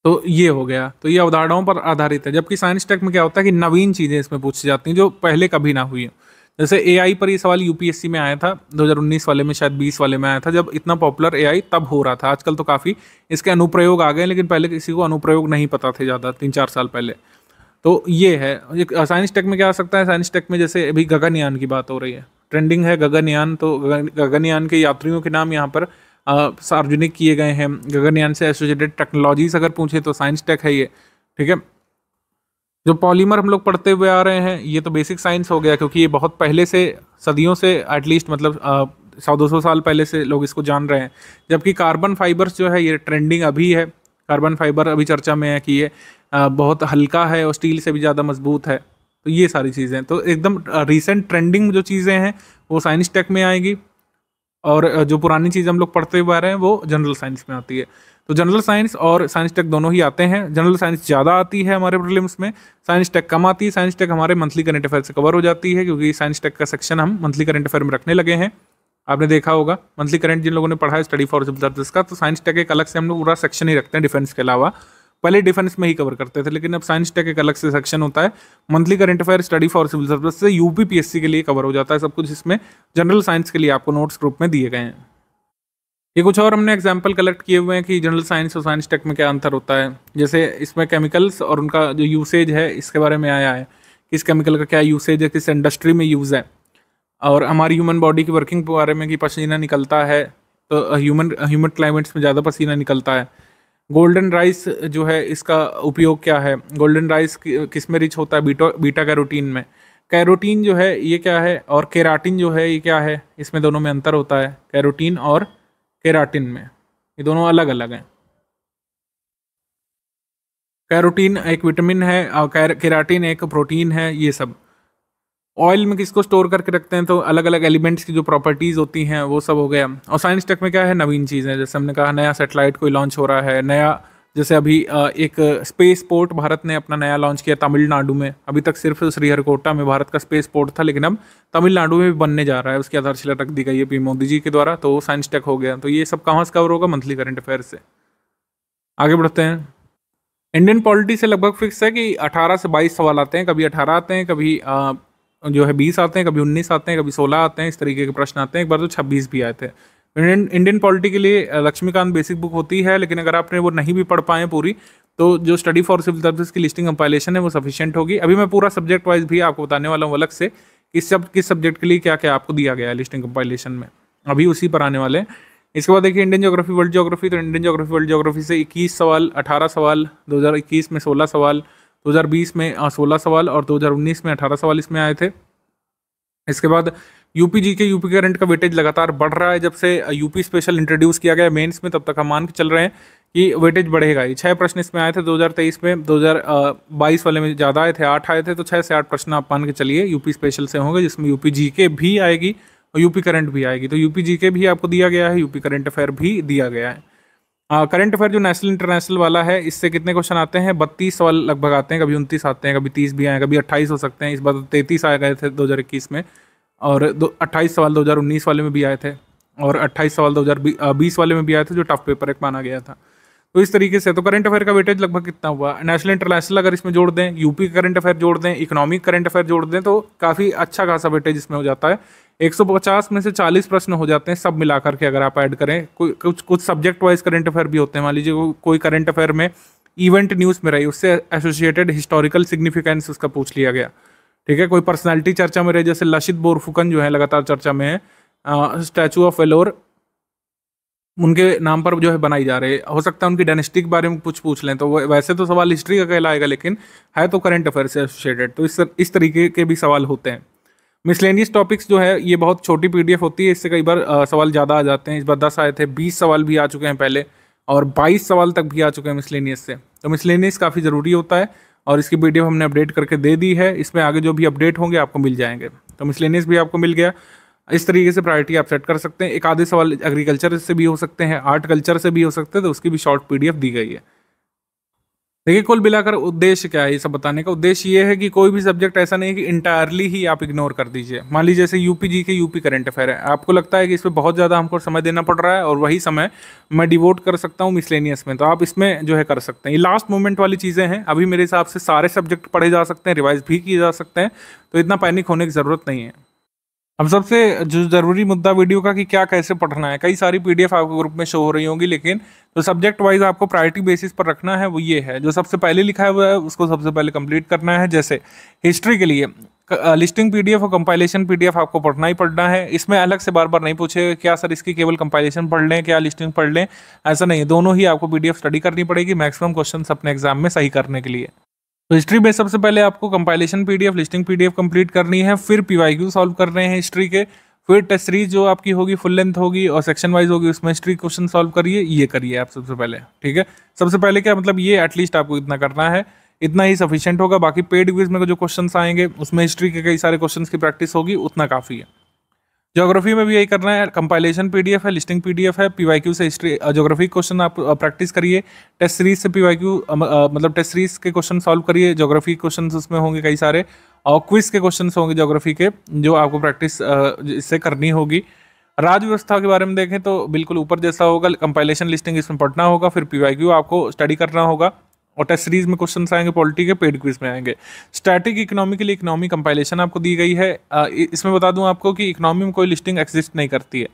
तो ये हो गया, तो ये अवधारणाओं पर आधारित है। जबकि साइंस टेक में क्या होता है कि नवीन चीज़ें इसमें पूछी जाती हैं जो पहले कभी ना हुई हैं। जैसे एआई पर ये सवाल यूपीएससी में आया था 2019 वाले में, शायद 20 वाले में आया था, जब इतना पॉपुलर एआई तब हो रहा था। आजकल तो काफ़ी इसके अनुप्रयोग आ गए, लेकिन पहले किसी को अनुप्रयोग नहीं पता थे ज़्यादा, 3-4 साल पहले। तो ये है साइंस टेक में क्या आ सकता है। साइंस टेक में जैसे अभी गगनयान की बात हो रही है, ट्रेंडिंग है गगनयान, तो गगनयान के यात्रियों के नाम यहाँ पर सार्वजनिक किए गए हैं। गगनयान से एसोसिएटेड टेक्नोलॉजीज अगर पूछे तो साइंस टेक है ये, ठीक है। जो पॉलीमर हम लोग पढ़ते हुए आ रहे हैं, ये तो बेसिक साइंस हो गया, क्योंकि ये बहुत पहले से, सदियों से, एटलीस्ट मतलब 100-200 साल पहले से लोग इसको जान रहे हैं। जबकि कार्बन फाइबर्स जो है ये ट्रेंडिंग अभी है। कार्बन फाइबर अभी चर्चा में है कि ये बहुत हल्का है और स्टील से भी ज़्यादा मजबूत है। तो ये सारी चीज़ें तो एकदम रिसेंट ट्रेंडिंग जो चीज़ें हैं वो साइंस टेक में आएगी, और जो पुरानी चीज़ हम लोग पढ़ते हुए आ रहे हैं वो जनरल साइंस में आती है। तो जनरल साइंस और साइंस टेक दोनों ही आते हैं। जनरल साइंस ज़्यादा आती है हमारे प्रीलिम्स में, साइंस टेक कम आती है। साइंस टेक हमारे मंथली करंट अफेयर से कवर हो जाती है, क्योंकि साइंस टेक का सेक्शन हम मंथली करंट अफेयर में रखने लगे हैं। आपने देखा होगा मंथली करंट जिन लोगों ने पढ़ा है स्टडी फॉर सिविल सर्विसेज का, तो साइंस टेक एक अलग से हम लोग पूरा सेक्शन ही रखते हैं डिफेंस के अलावा। पहले डिफेंस में ही कवर करते थे, लेकिन अब साइंस टेक एक अलग से सेक्शन होता है। Monthly current affair study for civil service से यूपीपीएससी के लिए कवर हो जाता है सब कुछ। इसमें जनरल साइंस के लिए आपको नोट्स ग्रुप में दिए गए हैं। ये कुछ और हमने एग्जाम्पल कलेक्ट किए हुए हैं कि जनरल साइंस और साइंस टेक में क्या अंतर होता है। जैसे इसमें केमिकल्स और उनका जो यूसेज है इसके बारे में आया है, किस केमिकल का क्या यूसेज है, किस इंडस्ट्री में यूज़ है, और हमारी ह्यूमन बॉडी की वर्किंग के बारे में कि पसीना निकलता है तो ह्यूमन क्लाइमेट्स में ज़्यादा पसीना निकलता है। गोल्डन राइस जो है इसका उपयोग क्या है, गोल्डन राइस किस में रिच होता है, बीटा कैरोटीन में। कैरोटीन जो है ये क्या है, और केराटिन जो है ये क्या है, इसमें दोनों में अंतर होता है, कैरोटीन और केराटिन में, ये दोनों अलग अलग हैं। कैरोटीन एक विटामिन है और केराटिन एक प्रोटीन है। ये सब ऑयल में किसको स्टोर करके रखते हैं, तो अलग अलग एलिमेंट्स की जो प्रॉपर्टीज़ होती हैं वो सब हो गया। और साइंस टेक में क्या है, नवीन चीज़ें, जैसे हमने कहा नया सैटेलाइट कोई लॉन्च हो रहा है, नया जैसे अभी एक स्पेस पोर्ट भारत ने अपना नया लॉन्च किया तमिलनाडु में। अभी तक सिर्फ श्रीहरिकोटा में भारत का स्पेस पोर्ट था, लेकिन अब तमिलनाडु में भी बनने जा रहा है, उसकी आधारशिला रख दी गई है पीएम मोदी जी के द्वारा। तो वो साइंस टेक हो गया। तो ये सब कहाँ से कवर होगा, मंथली करंट अफेयर से। आगे बढ़ते हैं। इंडियन पॉलिटी से लगभग फिक्स है कि 18 से 22 सवाल आते हैं। कभी 18 आते हैं, कभी जो है 20 आते हैं, कभी 19 आते हैं, कभी 16 आते हैं। इस तरीके के प्रश्न आते हैं। एक बार तो 26 भी आए थे। इंडियन पॉलिटी के लिए लक्ष्मीकांत बेसिक बुक होती है, लेकिन अगर आपने वो नहीं भी पढ़ पाए पूरी, तो जो स्टडी फॉर सिविल सर्विस की लिस्टिंग कंपाइलेशन है वो सफिशिएंट होगी। अभी मैं पूरा सब्जेक्ट वाइज भी आपको बताने वाला हूँ अलग से, किस सब्जेक्ट के लिए क्या क्या आपको दिया गया है लिस्टिंग कंपाइलेशन में, अभी उसी पर आने वाले हैं। इसके बाद देखिए इंडियन ज्योग्राफी वर्ल्ड ज्योग्राफी, तो इंडियन ज्योग्राफी वर्ल्ड ज्योग्राफी से 21 सवाल, 18 सवाल, 2021 में 16 सवाल, 2020 में 16 सवाल और 2019 में 18 सवाल इसमें आए थे। इसके बाद यूपी जी के यूपी करंट का वेटेज लगातार बढ़ रहा है। जब से यूपी स्पेशल इंट्रोड्यूस किया गया मेंस में, तब तक हम मान के चल रहे हैं कि वेटेज बढ़ेगा ही। 6 प्रश्न इसमें आए थे 2023 में, 2022 वाले में ज़्यादा आए थे, 8 आए थे। तो 6 से 8 प्रश्न आप मान के चलिए यूपी स्पेशल से होंगे, जिसमें यूपी जी के भी आएगी और यूपी करंट भी आएगी। तो यूपी जी के भी आपको दिया गया है, यूपी करंट अफेयर भी दिया गया है। करंट अफेयर जो नेशनल इंटरनेशनल वाला है, इससे कितने क्वेश्चन आते हैं, 32 सवाल लगभग आते हैं। कभी 29 आते हैं, कभी 30 भी आए, कभी 28 हो सकते हैं। इस बार 33 आ गए थे 2021 में, और 28 सवाल 2019 वाले में भी आए थे, और 28 सवाल 2020 वाले में भी आए थे, जो टफ पेपर एक माना गया था। तो इस तरीके से तो करंट अफेयर का वेटेज लगभग कितना हुआ, नेशनल इंटरनेशनल अगर इसमें जोड़ दें, यूपी करंट अफेयर जोड़ दें, इकोनॉमिक करंट अफेयर जोड़ दें, तो काफ़ी अच्छा खासा वेटेज इसमें हो जाता है। 150 में से 40 प्रश्न हो जाते हैं सब मिलाकर के, अगर आप ऐड करें। कुछ सब्जेक्ट वाइज करंट अफेयर भी होते हैं। मान लीजिए कोई करंट अफेयर में इवेंट न्यूज़ में रही, उससे एसोसिएटेड हिस्टोरिकल सिग्निफिकेंस उसका पूछ लिया गया, ठीक है। कोई पर्सनालिटी चर्चा में रहे, जैसे लसित बोरफुकन जो है लगातार चर्चा में है, स्टैचू ऑफ वेलोर उनके नाम पर जो है बनाई जा रही है। हो सकता है उनकी डायनेस्टी के बारे में कुछ पूछ लें, तो वैसे तो सवाल हिस्ट्री का कहलाएगा, लेकिन है तो करंट अफेयर से एसोसिएटेड। तो इस तरीके के भी सवाल होते हैं। मिसलेनियस टॉपिक्स जो है ये बहुत छोटी पीडीएफ होती है, इससे कई बार सवाल ज़्यादा आ जाते हैं। इस बार 10 आए थे, 20 सवाल भी आ चुके हैं पहले, और 22 सवाल तक भी आ चुके हैं मिसलेनियस से। तो मिसलेनियस काफ़ी ज़रूरी होता है, और इसकी पीडीएफ हमने अपडेट करके दे दी है। इसमें आगे जो भी अपडेट होंगे आपको मिल जाएंगे। तो मिसलेनियस भी आपको मिल गया। इस तरीके से प्रायोरिटी आप सेट कर सकते हैं। एक आधे सवाल एग्रीकल्चर से भी हो सकते हैं, आर्ट कल्चर से भी हो सकते हैं, तो उसकी भी शॉर्ट पीडीएफ दी गई है। देखिए कुल मिलाकर उद्देश्य क्या है ये सब बताने का? उद्देश्य ये है कि कोई भी सब्जेक्ट ऐसा नहीं है कि इंटायरली ही आप इग्नोर कर दीजिए। मान लीजिए जैसे यूपी जी के यूपी करंट अफेयर है, आपको लगता है कि इसमें बहुत ज़्यादा हमको समय देना पड़ रहा है और वही समय मैं डिवोट कर सकता हूँ मिसलेनियस में, तो आप इसमें जो है कर सकते हैं। ये लास्ट मोमेंट वाली चीज़ें हैं, अभी मेरे हिसाब से सारे सब्जेक्ट पढ़े जा सकते हैं, रिवाइज भी किए जा सकते हैं, तो इतना पैनिक होने की ज़रूरत नहीं है। अब सबसे जो ज़रूरी मुद्दा वीडियो का कि क्या कैसे पढ़ना है, कई सारी पीडीएफ आपको ग्रुप में शो हो रही होंगी, लेकिन जो सब्जेक्ट वाइज आपको प्रायोरिटी बेसिस पर रखना है वो ये है। जो सबसे पहले लिखा है वो है उसको सबसे पहले कंप्लीट करना है। जैसे हिस्ट्री के लिए लिस्टिंग पीडीएफ और कंपाइलेशन पीडीएफ आपको पढ़ना ही पढ़ना है। इसमें अलग से बार बार नहीं पूछे क्या सर इसकी केवल कंपाइलेशन पढ़ लें क्या लिस्टिंग पढ़ लें, ऐसा नहीं है, दोनों ही आपको पीडीएफ स्टडी करनी पड़ेगी मैक्सिमम क्वेश्चन अपने एग्जाम में सही करने के लिए। तो हिस्ट्री में सबसे पहले आपको compilation PDF listing PDF complete करनी है, फिर पीवाईक्यू सॉल्व कर रहे हैं हिस्ट्री के, फिर टेस्ट सीरीज जो आपकी होगी फुल लेंथ होगी और सेक्शन वाइज होगी, उसमें हिस्ट्री क्वेश्चन सॉल्व करिए, ये करिए आप सबसे पहले। ठीक है, सबसे पहले क्या मतलब ये एटलीस्ट आपको इतना करना है, इतना ही सफिशिएंट होगा। बाकी पेड क्विज में जो क्वेश्चंस आएंगे उसमें हिस्ट्री के कई सारे क्वेश्चंस की प्रैक्टिस होगी, उतना काफ़ी है। ज्योग्राफी में भी यही करना है, कंपाइलेशन पीडीएफ है, लिस्टिंग पीडीएफ है, पीवाईक्यू से हिस्ट्री ज्योग्राफी क्वेश्चन आप प्रैक्टिस करिए, टेस्ट सीरीज से पीवाईक्यू मतलब टेस्ट सीरीज के क्वेश्चन सॉल्व करिए, ज्योग्राफी क्वेश्चन उसमें होंगे कई सारे, और क्विज के क्वेश्चन होंगे ज्योग्राफी के जो आपको प्रैक्टिस इससे करनी होगी। राज्य व्यवस्था के बारे में देखें तो बिल्कुल ऊपर जैसा होगा, कंपाइलेशन लिस्टिंग इसमें पढ़ना होगा, फिर पीवाईक्यू आपको स्टडी करना होगा, और टेस्ट सीरीज में क्वेश्चंस आएंगे पॉलिटी के, पेड क्विज में आएंगे। स्टैटिक इकोनॉमी के लिए इकोनॉमी कंपाइलेशन आपको दी गई है। इसमें बता दूं आपको कि इकोनॉमी में कोई लिस्टिंग एग्जिस्ट नहीं करती है,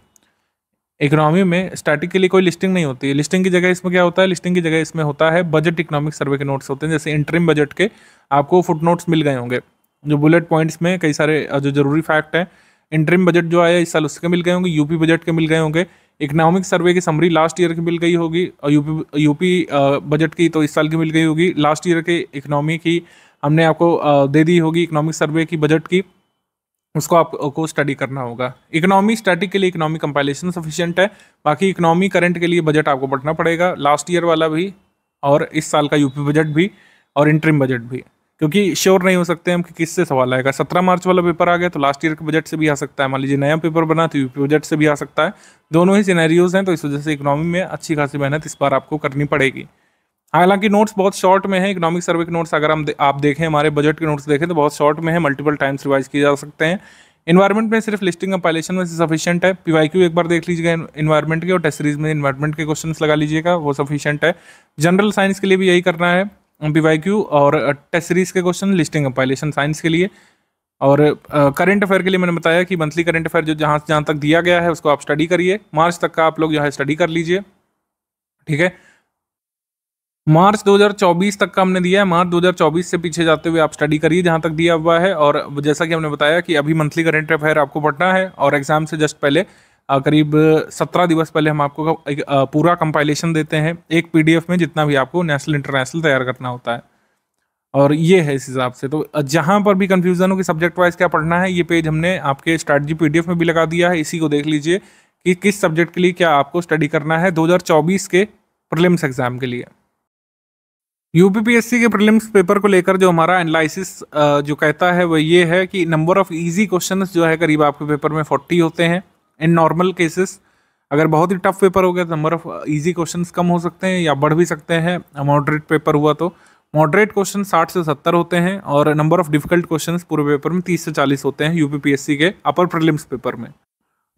इकोनॉमी में स्टैटिक के लिए कोई लिस्टिंग नहीं होती है। लिस्टिंग की जगह इसमें क्या होता है, लिस्टिंग की जगह इसमें होता है बजट इकोनॉमिक सर्वे के नोट्स होते हैं। जैसे इंटरिम बजट के आपको फुट नोट्स मिल गए होंगे, जो बुलेट पॉइंट्स में कई सारे जो जरूरी फैक्ट है। इंटरिम बजट जो आया इस साल उसके मिल गए होंगे, यूपी बजट के मिल गए होंगे, इकोनॉमिक सर्वे की समरी लास्ट ईयर की मिल गई होगी, और यूपी बजट की तो इस साल की मिल गई होगी। लास्ट ईयर के इकोनॉमी की हमने आपको दे दी होगी, इकोनॉमिक सर्वे की बजट की, उसको आपको स्टडी करना होगा। इकोनॉमी स्टैटिक के लिए इकोनॉमी कंपाइलेशन सफिशिएंट है, बाकी इकोनॉमी करंट के लिए बजट आपको पढ़ना पड़ेगा, लास्ट ईयर वाला भी और इस साल का यूपी बजट भी और इंटरिम बजट भी, क्योंकि श्योर नहीं हो सकते हम कि किससे सवाल आएगा। 17 मार्च वाला पेपर आ गया तो लास्ट ईयर के बजट से भी आ सकता है, मान लीजिए नया पेपर बना तो यूपी बजट से भी आ सकता है, दोनों ही सिनेरियोज हैं। तो इस वजह से इकोनॉमी में अच्छी खासी मेहनत इस बार आपको करनी पड़ेगी। हालांकि नोट्स बहुत शॉर्ट में है, इकोनॉमिक सर्वे के नोट्स अगर आप देखें, हमारे बजट के नोट्स देखें तो बहुत शॉर्ट में है, मल्टीपल टाइम्स रिवाइज किए जा सकते हैं। इन्वायरमेंट में सिर्फ लिस्टिंग कंपाइलेशन में से सफिशिएंट है, पीवाईक्यू एक बार देख लीजिएगा इन्वायरमेंट के, और टेस्ट सीरीज में इन्वायरमेंट के क्वेश्चंस लगा लीजिएगा, वो सफिशिएंट है। जनरल साइंस के लिए भी यही करना है, पीवाईक्यू और टेस्ट सीरीज के क्वेश्चन, लिस्टिंग कंपाइलेशन साइंस के लिए। और करंट अफेयर के लिए मैंने बताया कि मंथली करंट अफेयर जो जहाँ तक दिया गया है उसको आप स्टडी करिए, मार्च तक का आप लोग जो है स्टडी कर लीजिए। ठीक है, मार्च 2024 तक का हमने दिया है, मार्च 2024 से पीछे जाते हुए आप स्टडी करिए जहाँ तक दिया हुआ है। और जैसा कि हमने बताया कि अभी मंथली करंट अफेयर आपको पढ़ना है, और एग्जाम से जस्ट पहले करीब 17 दिवस पहले हम आपको पूरा कंपाइलेशन देते हैं एक पीडीएफ में, जितना भी आपको नेशनल इंटरनेशनल तैयार करना होता है। और ये है इस हिसाब से। तो जहाँ पर भी कंफ्यूजन हो कि सब्जेक्ट वाइज क्या पढ़ना है, ये पेज हमने आपके स्ट्रैटेजी पीडीएफ में भी लगा दिया है, इसी को देख लीजिए कि किस सब्जेक्ट के लिए क्या आपको स्टडी करना है 2024 के प्रीलिम्स एग्जाम के लिए। यूपीपीएससी के प्रीलिम्स पेपर को लेकर जो हमारा एनालिसिस जो कहता है वो ये है कि नंबर ऑफ इजी क्वेश्चंस जो है करीब आपके पेपर में 40 होते हैं इन नॉर्मल केसेस। अगर बहुत ही टफ पेपर हो गया तो नंबर ऑफ इजी क्वेश्चंस कम हो सकते हैं या बढ़ भी सकते हैं। मॉडरेट पेपर हुआ तो मॉडरेट क्वेश्चन 60 से 70 होते हैं, और नंबर ऑफ डिफिकल्ट क्वेश्चंस पूरे पेपर में 30 से 40 होते हैं यूपीपीएससी के अपर प्रीलिम्स पेपर में।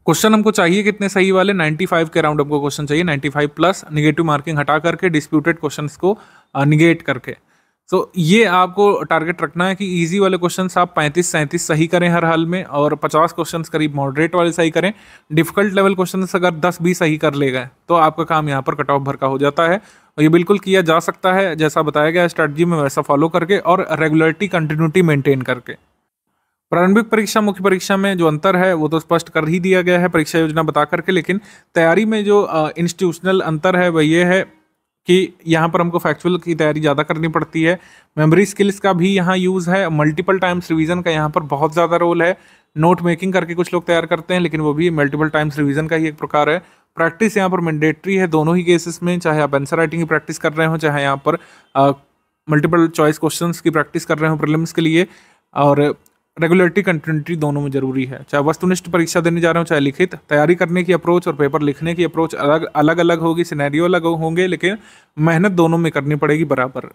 क्वेश्चन हमको चाहिए कितने सही वाले, 95 के अराउंड हमको क्वेश्चन चाहिए, 95 प्लस, निगेटिव मार्किंग हटा करके, डिस्प्यूटेड क्वेश्चंस को निगेट करके। सो ये आपको टारगेट रखना है कि इजी वाले क्वेश्चंस आप 35-37 सही करें हर हाल में, और 50 क्वेश्चंस करीब मॉडरेट वाले सही करें। डिफिकल्ट लेवल क्वेश्चंस अगर 10 भी सही कर ले गए तो आपका काम यहाँ पर कट ऑफ भर का हो जाता है, और ये बिल्कुल किया जा सकता है जैसा बताया गया स्ट्रैटेजी में, वैसा फॉलो करके और रेगुलरिटी कंटिन्यूटी मेंटेन करके। प्रारंभिक परीक्षा मुख्य परीक्षा में जो अंतर है वो तो स्पष्ट कर ही दिया गया है परीक्षा योजना बता करके, लेकिन तैयारी में जो इंस्टीट्यूशनल अंतर है वह ये है कि यहाँ पर हमको फैक्चुअल की तैयारी ज़्यादा करनी पड़ती है, मेमोरी स्किल्स का भी यहाँ यूज़ है, मल्टीपल टाइम्स रिवीजन का यहाँ पर बहुत ज़्यादा रोल है। नोट मेकिंग करके कुछ लोग तैयार करते हैं, लेकिन वो भी मल्टीपल टाइम्स रिवीजन का ही एक प्रकार है। प्रैक्टिस यहाँ पर मैंडेटरी है दोनों ही केसेस में, चाहे आप आंसर राइटिंग की प्रैक्टिस कर रहे हो, चाहे यहाँ पर मल्टीपल चॉइस क्वेश्चंस की प्रैक्टिस कर रहे हो प्रीलिम्स के लिए, और रेगुलरिटी कंटिन्यूटी दोनों में जरूरी है। चाहे वस्तुनिष्ठ परीक्षा देने जा रहे हो, चाहे लिखित, तैयारी करने की अप्रोच और पेपर लिखने की अप्रोच अलग अलग होगी, सिनेरियो अलग होंगे, लेकिन मेहनत दोनों में करनी पड़ेगी बराबर।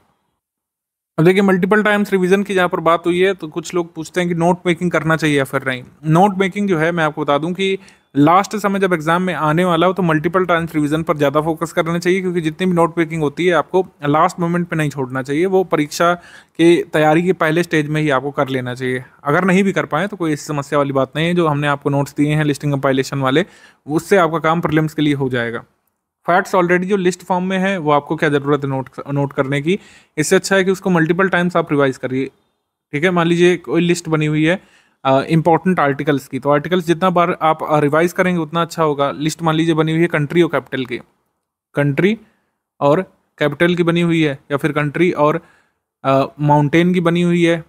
अब देखिए मल्टीपल टाइम्स रिवीजन की जहाँ पर बात हुई है तो कुछ लोग पूछते हैं कि नोट मेकिंग करना चाहिए या फिर नहीं। नोट मेकिंग जो है मैं आपको बता दूं कि लास्ट समय जब एग्जाम में आने वाला हो तो मल्टीपल टाइम्स रिवीजन पर ज़्यादा फोकस करना चाहिए, क्योंकि जितनी भी नोट मेकिंग होती है आपको लास्ट मोमेंट पे नहीं छोड़ना चाहिए, वो परीक्षा की तैयारी के पहले स्टेज में ही आपको कर लेना चाहिए। अगर नहीं भी कर पाए तो कोई ऐसी समस्या वाली बात नहीं है, जो हमने आपको नोट्स दिए हैं लिस्टिंग कंपाइलेशन वाले, उससे आपका काम प्रीलिम्स के लिए हो जाएगा। फैक्ट्स ऑलरेडी जो लिस्ट फॉर्म में है वो आपको क्या ज़रूरत है नोट करने की, इससे अच्छा है कि उसको मल्टीपल टाइम्स आप रिवाइज करिए। ठीक है, मान लीजिए कोई लिस्ट बनी हुई है इंपॉर्टेंट आर्टिकल्स की, तो आर्टिकल्स जितना बार आप रिवाइज करेंगे उतना अच्छा होगा। लिस्ट मान लीजिए बनी हुई है कंट्री और कैपिटल की, कंट्री और कैपिटल की बनी हुई है, या फिर कंट्री और माउंटेन की बनी हुई है,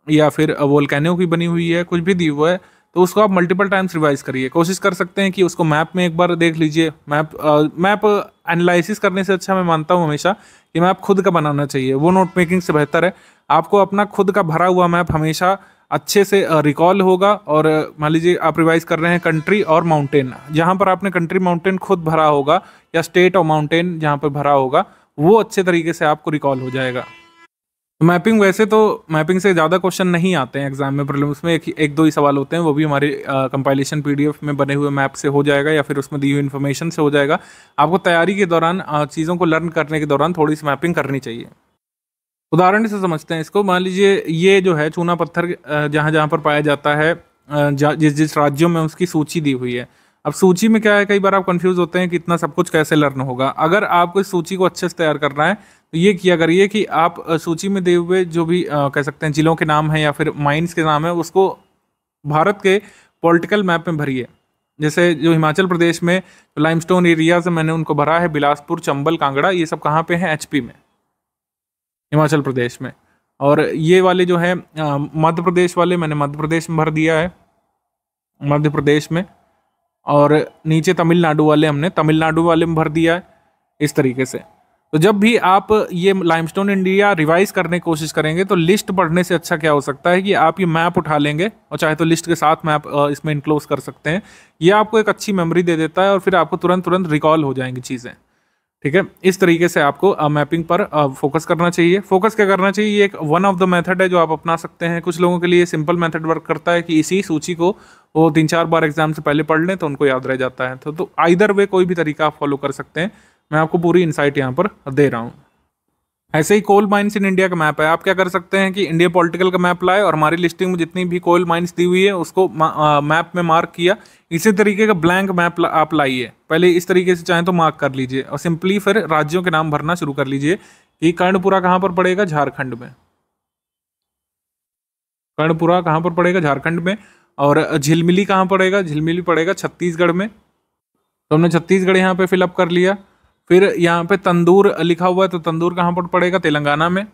या फिर वोल्केनो की बनी हुई है, कुछ भी दी हुआ है, तो उसको आप मल्टीपल टाइम्स रिवाइज करिए। कोशिश कर सकते हैं कि उसको मैप में एक बार देख लीजिए। मैप एनालिसिस करने से अच्छा मैं मानता हूँ हमेशा कि मैप खुद का बनाना चाहिए, वो नोट मेकिंग से बेहतर है। आपको अपना खुद का भरा हुआ मैप हमेशा अच्छे से रिकॉल होगा। और मान लीजिए आप रिवाइज कर रहे हैं कंट्री और माउंटेन, जहाँ पर आपने कंट्री माउंटेन खुद भरा होगा, या स्टेट और माउंटेन जहाँ पर भरा होगा, वो अच्छे तरीके से आपको रिकॉल हो जाएगा। मैपिंग, वैसे तो मैपिंग से ज़्यादा क्वेश्चन नहीं आते हैं एग्जाम में, प्रीलिम्स में एक दो ही सवाल होते हैं, वो भी हमारे कंपाइलेशन पीडीएफ में बने हुए मैप से हो जाएगा, या फिर उसमें दी हुई इन्फॉर्मेशन से हो जाएगा। आपको तैयारी के दौरान चीज़ों को लर्न करने के दौरान थोड़ी सी मैपिंग करनी चाहिए। उदाहरण से समझते हैं इसको। मान लीजिए ये जो है चूना पत्थर जहाँ जहाँ पर पाया जाता है, जिस जिस राज्यों में उसकी सूची दी हुई है। अब सूची में क्या है, कई बार आप कंफ्यूज होते हैं कि इतना सब कुछ कैसे लर्न होगा। अगर आपको इस सूची को अच्छे से तैयार करना है तो ये किया करिए कि आप सूची में दिए हुए जो भी कह सकते हैं जिलों के नाम हैं या फिर माइंस के नाम है, उसको भारत के पॉलिटिकल मैप में भरिए। जैसे जो हिमाचल प्रदेश में लाइमस्टोन एरियाज है, मैंने उनको भरा है, बिलासपुर, चंबल, कांगड़ा, ये सब कहाँ पे हैं, एचपी में, हिमाचल प्रदेश में। और ये वाले जो है मध्य प्रदेश वाले, मैंने मध्य प्रदेश में भर दिया है, मध्य प्रदेश में। और नीचे तमिलनाडु वाले हमने तमिलनाडु वाले में भर दिया है, इस तरीके से। तो जब भी आप ये लाइमस्टोन इंडिया रिवाइज करने की कोशिश करेंगे तो लिस्ट पढ़ने से अच्छा क्या हो सकता है कि आप ये मैप उठा लेंगे, और चाहे तो लिस्ट के साथ मैप इसमें इनक्लोज कर सकते हैं। ये आपको एक अच्छी मेमोरी दे देता है और फिर आपको तुरंत रिकॉल हो जाएंगी चीज़ें। ठीक है, इस तरीके से आपको मैपिंग पर फोकस करना चाहिए। फोकस क्या करना चाहिए, ये एक वन ऑफ द मेथड है जो आप अपना सकते हैं। कुछ लोगों के लिए सिंपल मेथड वर्क करता है कि इसी सूची को वो 3-4 बार एग्जाम से पहले पढ़ लें तो उनको याद रह जाता है। तो आइदर वे कोई भी तरीका आप फॉलो कर सकते हैं। मैं आपको पूरी इनसाइट यहाँ पर दे रहा हूँ। ऐसे ही कोल माइंस इन इंडिया का मैप है। आप क्या कर सकते हैं कि इंडिया पॉलिटिकल का मैप लाए और हमारी लिस्टिंग में जितनी भी कोल माइंस दी हुई है उसको मैप में मार्क किया। इसी तरीके का ब्लैंक मैप आप लाइए, पहले इस तरीके से चाहें तो मार्क कर लीजिए और सिंपली फिर राज्यों के नाम भरना शुरू कर लीजिए कि कर्णपुरा कहाँ पर पड़ेगा, झारखंड में। कर्णपुरा कहाँ पर पड़ेगा, झारखंड में। और झिलमिली कहाँ पड़ेगा, झिलमिली पड़ेगा छत्तीसगढ़ में। तो हमने छत्तीसगढ़ यहाँ पे फिलअप कर लिया। फिर यहाँ पे तंदूर लिखा हुआ है, तो तंदूर कहाँ पर पड़ेगा, तेलंगाना में।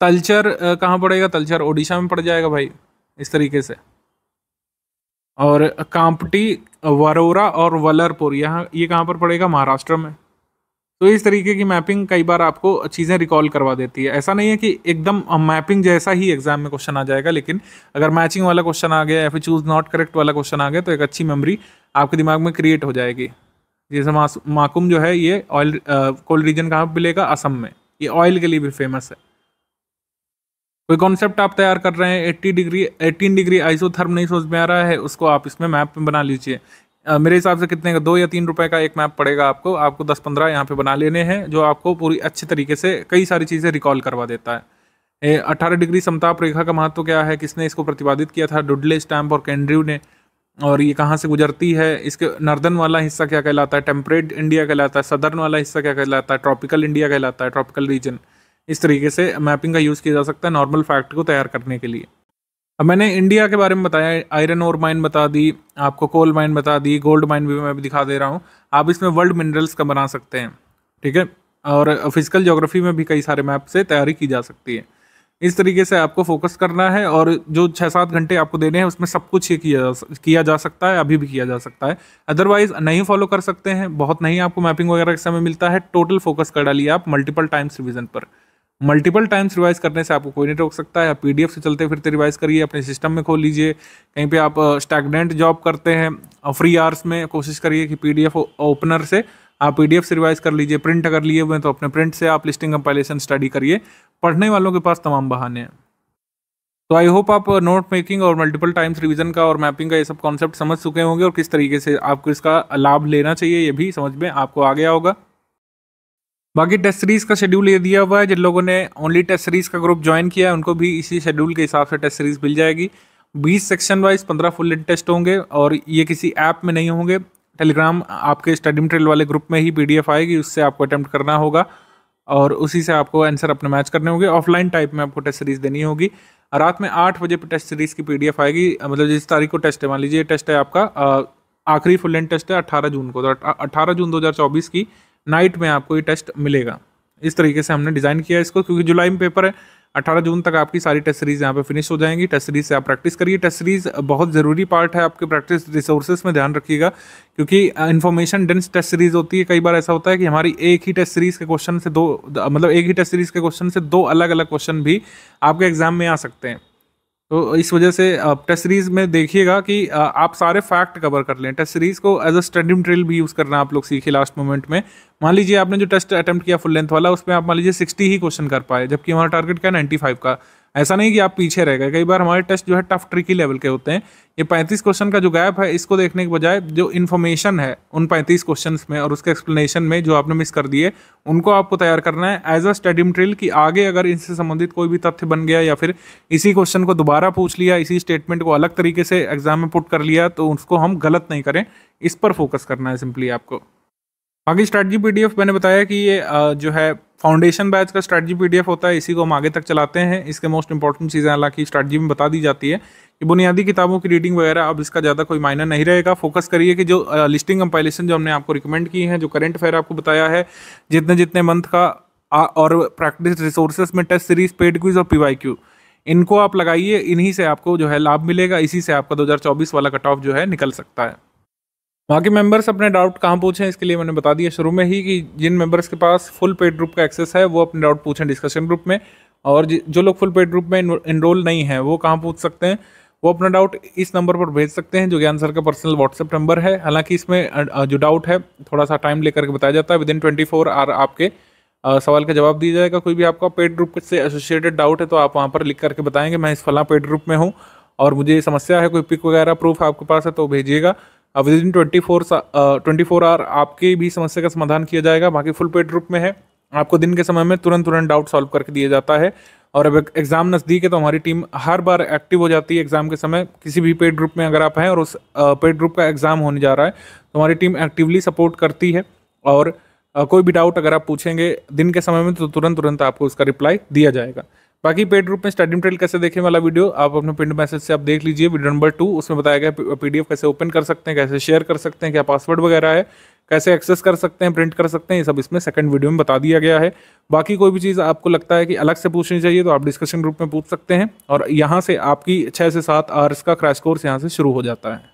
तलचर कहाँ पड़ेगा, तलचर ओडिशा में पड़ जाएगा भाई, इस तरीके से। और कांपटी, वरोरा और वलरपुर यहाँ ये कहाँ पर पड़ेगा, महाराष्ट्र में। तो इस तरीके की मैपिंग कई बार आपको चीज़ें रिकॉल करवा देती है। ऐसा नहीं है कि एकदम मैपिंग जैसा ही एग्जाम में क्वेश्चन आ जाएगा, लेकिन अगर मैचिंग वाला क्वेश्चन आ गया या फिर चूज नॉट करेक्ट वाला क्वेश्चन आ गया तो एक अच्छी मेमोरी आपके दिमाग में क्रिएट हो जाएगी। जैसे माकुम जो है ये ऑयल कोल्ड रीजन कहाँ पर मिलेगा, असम में। ये ऑयल के लिए भी फेमस है। कोई कॉन्सेप्ट आप तैयार कर रहे हैं, 18 डिग्री आइसोथर्म नहीं सोच में आ रहा है, उसको आप इसमें मैप में बना लीजिए। मेरे हिसाब से कितने का, 2 या 3 रुपए का एक मैप पड़ेगा आपको 10-15 यहाँ पे बना लेने हैं, जो आपको पूरी अच्छे तरीके से कई सारी चीज़ें रिकॉल करवा देता है। 18 डिग्री समताप रेखा का महत्व क्या है, किसने इसको प्रतिपादित किया था, डुडले, स्टैम्प और कैंड्रयू ने। और ये कहाँ से गुजरती है, इसके नॉर्दर्न वाला हिस्सा क्या कहलाता है, टेम्परेट इंडिया कहलाता है, सदर्न वाला हिस्सा क्या कहलाता है, ट्रॉपिकल इंडिया कहलाता है, ट्रॉपिकल रीजन। इस तरीके से मैपिंग का यूज़ किया जा सकता है नॉर्मल फैक्ट को तैयार करने के लिए। अब मैंने इंडिया के बारे में बताया, आयरन ओर माइन बता दी, आपको कोल माइन बता दी, गोल्ड माइन भी मैं दिखा दे रहा हूँ। आप इसमें वर्ल्ड मिनरल्स का बना सकते हैं, ठीक है। और फिजिकल ज्योग्राफी में भी कई सारे मैप से तैयारी की जा सकती है। इस तरीके से आपको फोकस करना है, और जो 6-7 घंटे आपको देने हैं उसमें सब कुछ ही किया जा सकता है, अभी भी किया जा सकता है। अदरवाइज नहीं फॉलो कर सकते हैं, बहुत नहीं आपको मैपिंग वगैरह के समय मिलता है। टोटल फोकस कर डालिए आप मल्टीपल टाइम्स रिविजन पर। मल्टीपल टाइम्स रिवाइज करने से आपको कोई नहीं रोक सकता है। आप पीडीएफ से चलते फिरते रिवाइज करिए, अपने सिस्टम में खोल लीजिए। कहीं पे आप स्टैग्नेंट जॉब करते हैं फ्री आवर्स में, कोशिश करिए कि पीडीएफ ओपनर से आप PDF से रिवाइज कर लीजिए, प्रिंट अगर लिए हुए हैं तो अपने प्रिंट से आप लिस्टिंग कंपाइलेशन स्टडी करिए। पढ़ने वालों के पास तमाम बहाने हैं। तो आई होप आप नोट मेकिंग और मल्टीपल टाइम्स रिवीजन का और मैपिंग का ये सब कॉन्सेप्ट समझ चुके होंगे और किस तरीके से आपको इसका लाभ लेना चाहिए ये भी समझ में आपको आ गया होगा। बाकी टेस्ट सीरीज का शेड्यूल ये दिया हुआ है, जिन लोगों ने ओनली टेस्ट सीरीज का ग्रुप ज्वाइन किया है उनको भी इसी शेड्यूल के हिसाब से टेस्ट सीरीज मिल जाएगी। 20 section wise 15 full length test होंगे और ये किसी ऐप में नहीं होंगे। टेलीग्राम आपके स्टडी मटेरियल वाले ग्रुप में ही PDF आएगी, उससे आपको अटेम्प्ट करना होगा और उसी से आपको आंसर अपने मैच करने होंगे। ऑफलाइन टाइप में आपको टेस्ट सीरीज देनी होगी। रात में 8 बजे पे टेस्ट सीरीज की PDF आएगी, मतलब जिस तारीख को टेस्ट है, मान लीजिए टेस्ट है आपका आखिरी फुल लेंथ टेस्ट है 18 जून को, तो 18 जून 2024 की नाइट में आपको ये टेस्ट मिलेगा। इस तरीके से हमने डिज़ाइन किया है इसको, क्योंकि जुलाई में पेपर है। 18 जून तक आपकी सारी टेस्ट सीरीज यहाँ पे फिनिश हो जाएंगी। टेस्ट सीरीज से आप प्रैक्टिस करिए। टेस्ट सीरीज बहुत ज़रूरी पार्ट है आपके प्रैक्टिस रिसोर्सेज में, ध्यान रखिएगा, क्योंकि इन्फॉर्मेशन डेंस टेस्ट सीरीज होती है। कई बार ऐसा होता है कि हमारी एक ही टेस्ट सीरीज के क्वेश्चन से एक ही टेस्ट सीरीज के क्वेश्चन से 2 अलग अलग क्वेश्चन भी आपके एग्जाम में आ सकते हैं। तो इस वजह से टेस्ट सीरीज में देखिएगा कि आप सारे फैक्ट कवर कर लें। टेस्ट सीरीज को एज अ स्टडी मटेरियल भी यूज़ करना आप लोग सीखिए लास्ट मोमेंट में। मान लीजिए आपने जो टेस्ट अटेम्प्ट किया फुल लेंथ वाला, उसमें आप मान लीजिए 60 ही क्वेश्चन कर पाए, जबकि हमारा टारगेट क्या है 95 का। ऐसा नहीं कि आप पीछे रह गए। कई बार हमारे टेस्ट जो है टफ ट्रिकी लेवल के होते हैं। ये 35 क्वेश्चन का जो गैप है, इसको देखने के बजाय जो इन्फॉर्मेशन है उन 35 क्वेश्चन में और उसके एक्सप्लेनेशन में जो आपने मिस कर दिए, उनको आपको तैयार करना है एज अ स्टडी मटेरियल कि आगे अगर इनसे संबंधित कोई भी तथ्य बन गया या फिर इसी क्वेश्चन को दोबारा पूछ लिया, इसी स्टेटमेंट को अलग तरीके से एग्जाम में पुट कर लिया, तो उसको हम गलत नहीं करें। इस पर फोकस करना है सिंपली आपको। बाकी स्ट्रैटेजी PDF मैंने बताया कि ये जो है फाउंडेशन बैच का स्ट्रैटेजी PDF होता है, इसी को हम आगे तक चलाते हैं। इसके मोस्ट इंपॉर्टेंट चीज़ें हालांकि स्ट्रैटेजी में बता दी जाती है कि बुनियादी किताबों की रीडिंग वगैरह, अब इसका ज़्यादा कोई मायना नहीं रहेगा। फोकस करिए कि जो लिस्टिंग कंपाइलेशन जो हमने आपको रिकमेंड की है, जो करंट अफेयर आपको बताया है, जितने मंथ का और प्रैक्टिस रिसोर्सेज में टेस्ट सीरीज, पेड क्विज और PYQ, इनको आप लगाइए। इन्हीं से आपको जो है लाभ मिलेगा। इसी से आपका 2024 वाला कट ऑफ जो है निकल सकता है। बाकी मेंबर्स अपने डाउट कहाँ पूछें, इसके लिए मैंने बता दिया शुरू में ही कि जिन मेंबर्स के पास फुल पेड ग्रुप का एक्सेस है वो अपने डाउट पूछें डिस्कशन ग्रुप में, और जो लोग फुल पेड ग्रुप में इनरोल नहीं है वो कहाँ पूछ सकते हैं, वो अपना डाउट इस नंबर पर भेज सकते हैं जो ज्ञान सर का पर्सनल व्हाट्सएप नंबर है। हालांकि इसमें जो डाउट है थोड़ा सा टाइम लेकर के बताया जाता है। विदिन 24 आवर आपके सवाल का जवाब दिया जाएगा। कोई भी आपका पेड ग्रुप से एसोसिएटेड डाउट है तो आप वहाँ पर लिख करके बताएंगे मैं इस फला पेड ग्रुप में हूँ और मुझे ये समस्या है, कोई पिक वगैरह प्रूफ आपके पास है तो भेजिएगा। विदिन 24 आवर आपकी भी समस्या का समाधान किया जाएगा। बाकी फुल पेड ग्रुप में है, आपको दिन के समय में तुरंत डाउट सॉल्व करके दिया जाता है। और अब एग्जाम नज़दीक है तो हमारी टीम हर बार एक्टिव हो जाती है एग्जाम के समय। किसी भी पेड ग्रुप में अगर आप हैं और उस पेड ग्रुप का एग्जाम होने जा रहा है तो हमारी टीम एक्टिवली सपोर्ट करती है। और कोई भी डाउट अगर आप पूछेंगे दिन के समय में तो तुरंत आपको उसका रिप्लाई दिया जाएगा। बाकी पेड ग्रुप में स्टडी मटेरियल कैसे देखें वाला वीडियो आप अपने पिन मैसेज से आप देख लीजिए, वीडियो नंबर 2, उसमें बताया गया PDF कैसे ओपन कर सकते हैं, कैसे शेयर कर सकते हैं, क्या पासवर्ड वगैरह है, कैसे एक्सेस कर सकते हैं, प्रिंट कर सकते हैं, ये सब इसमें सेकंड वीडियो में बता दिया गया है। बाकी कोई भी चीज़ आपको लगता है कि अलग से पूछनी चाहिए तो आप डिस्कशन ग्रुप में पूछ सकते हैं। और यहाँ से आपकी 6 से 7 आवर्स का क्रैश कोर्स यहाँ से शुरू हो जाता है।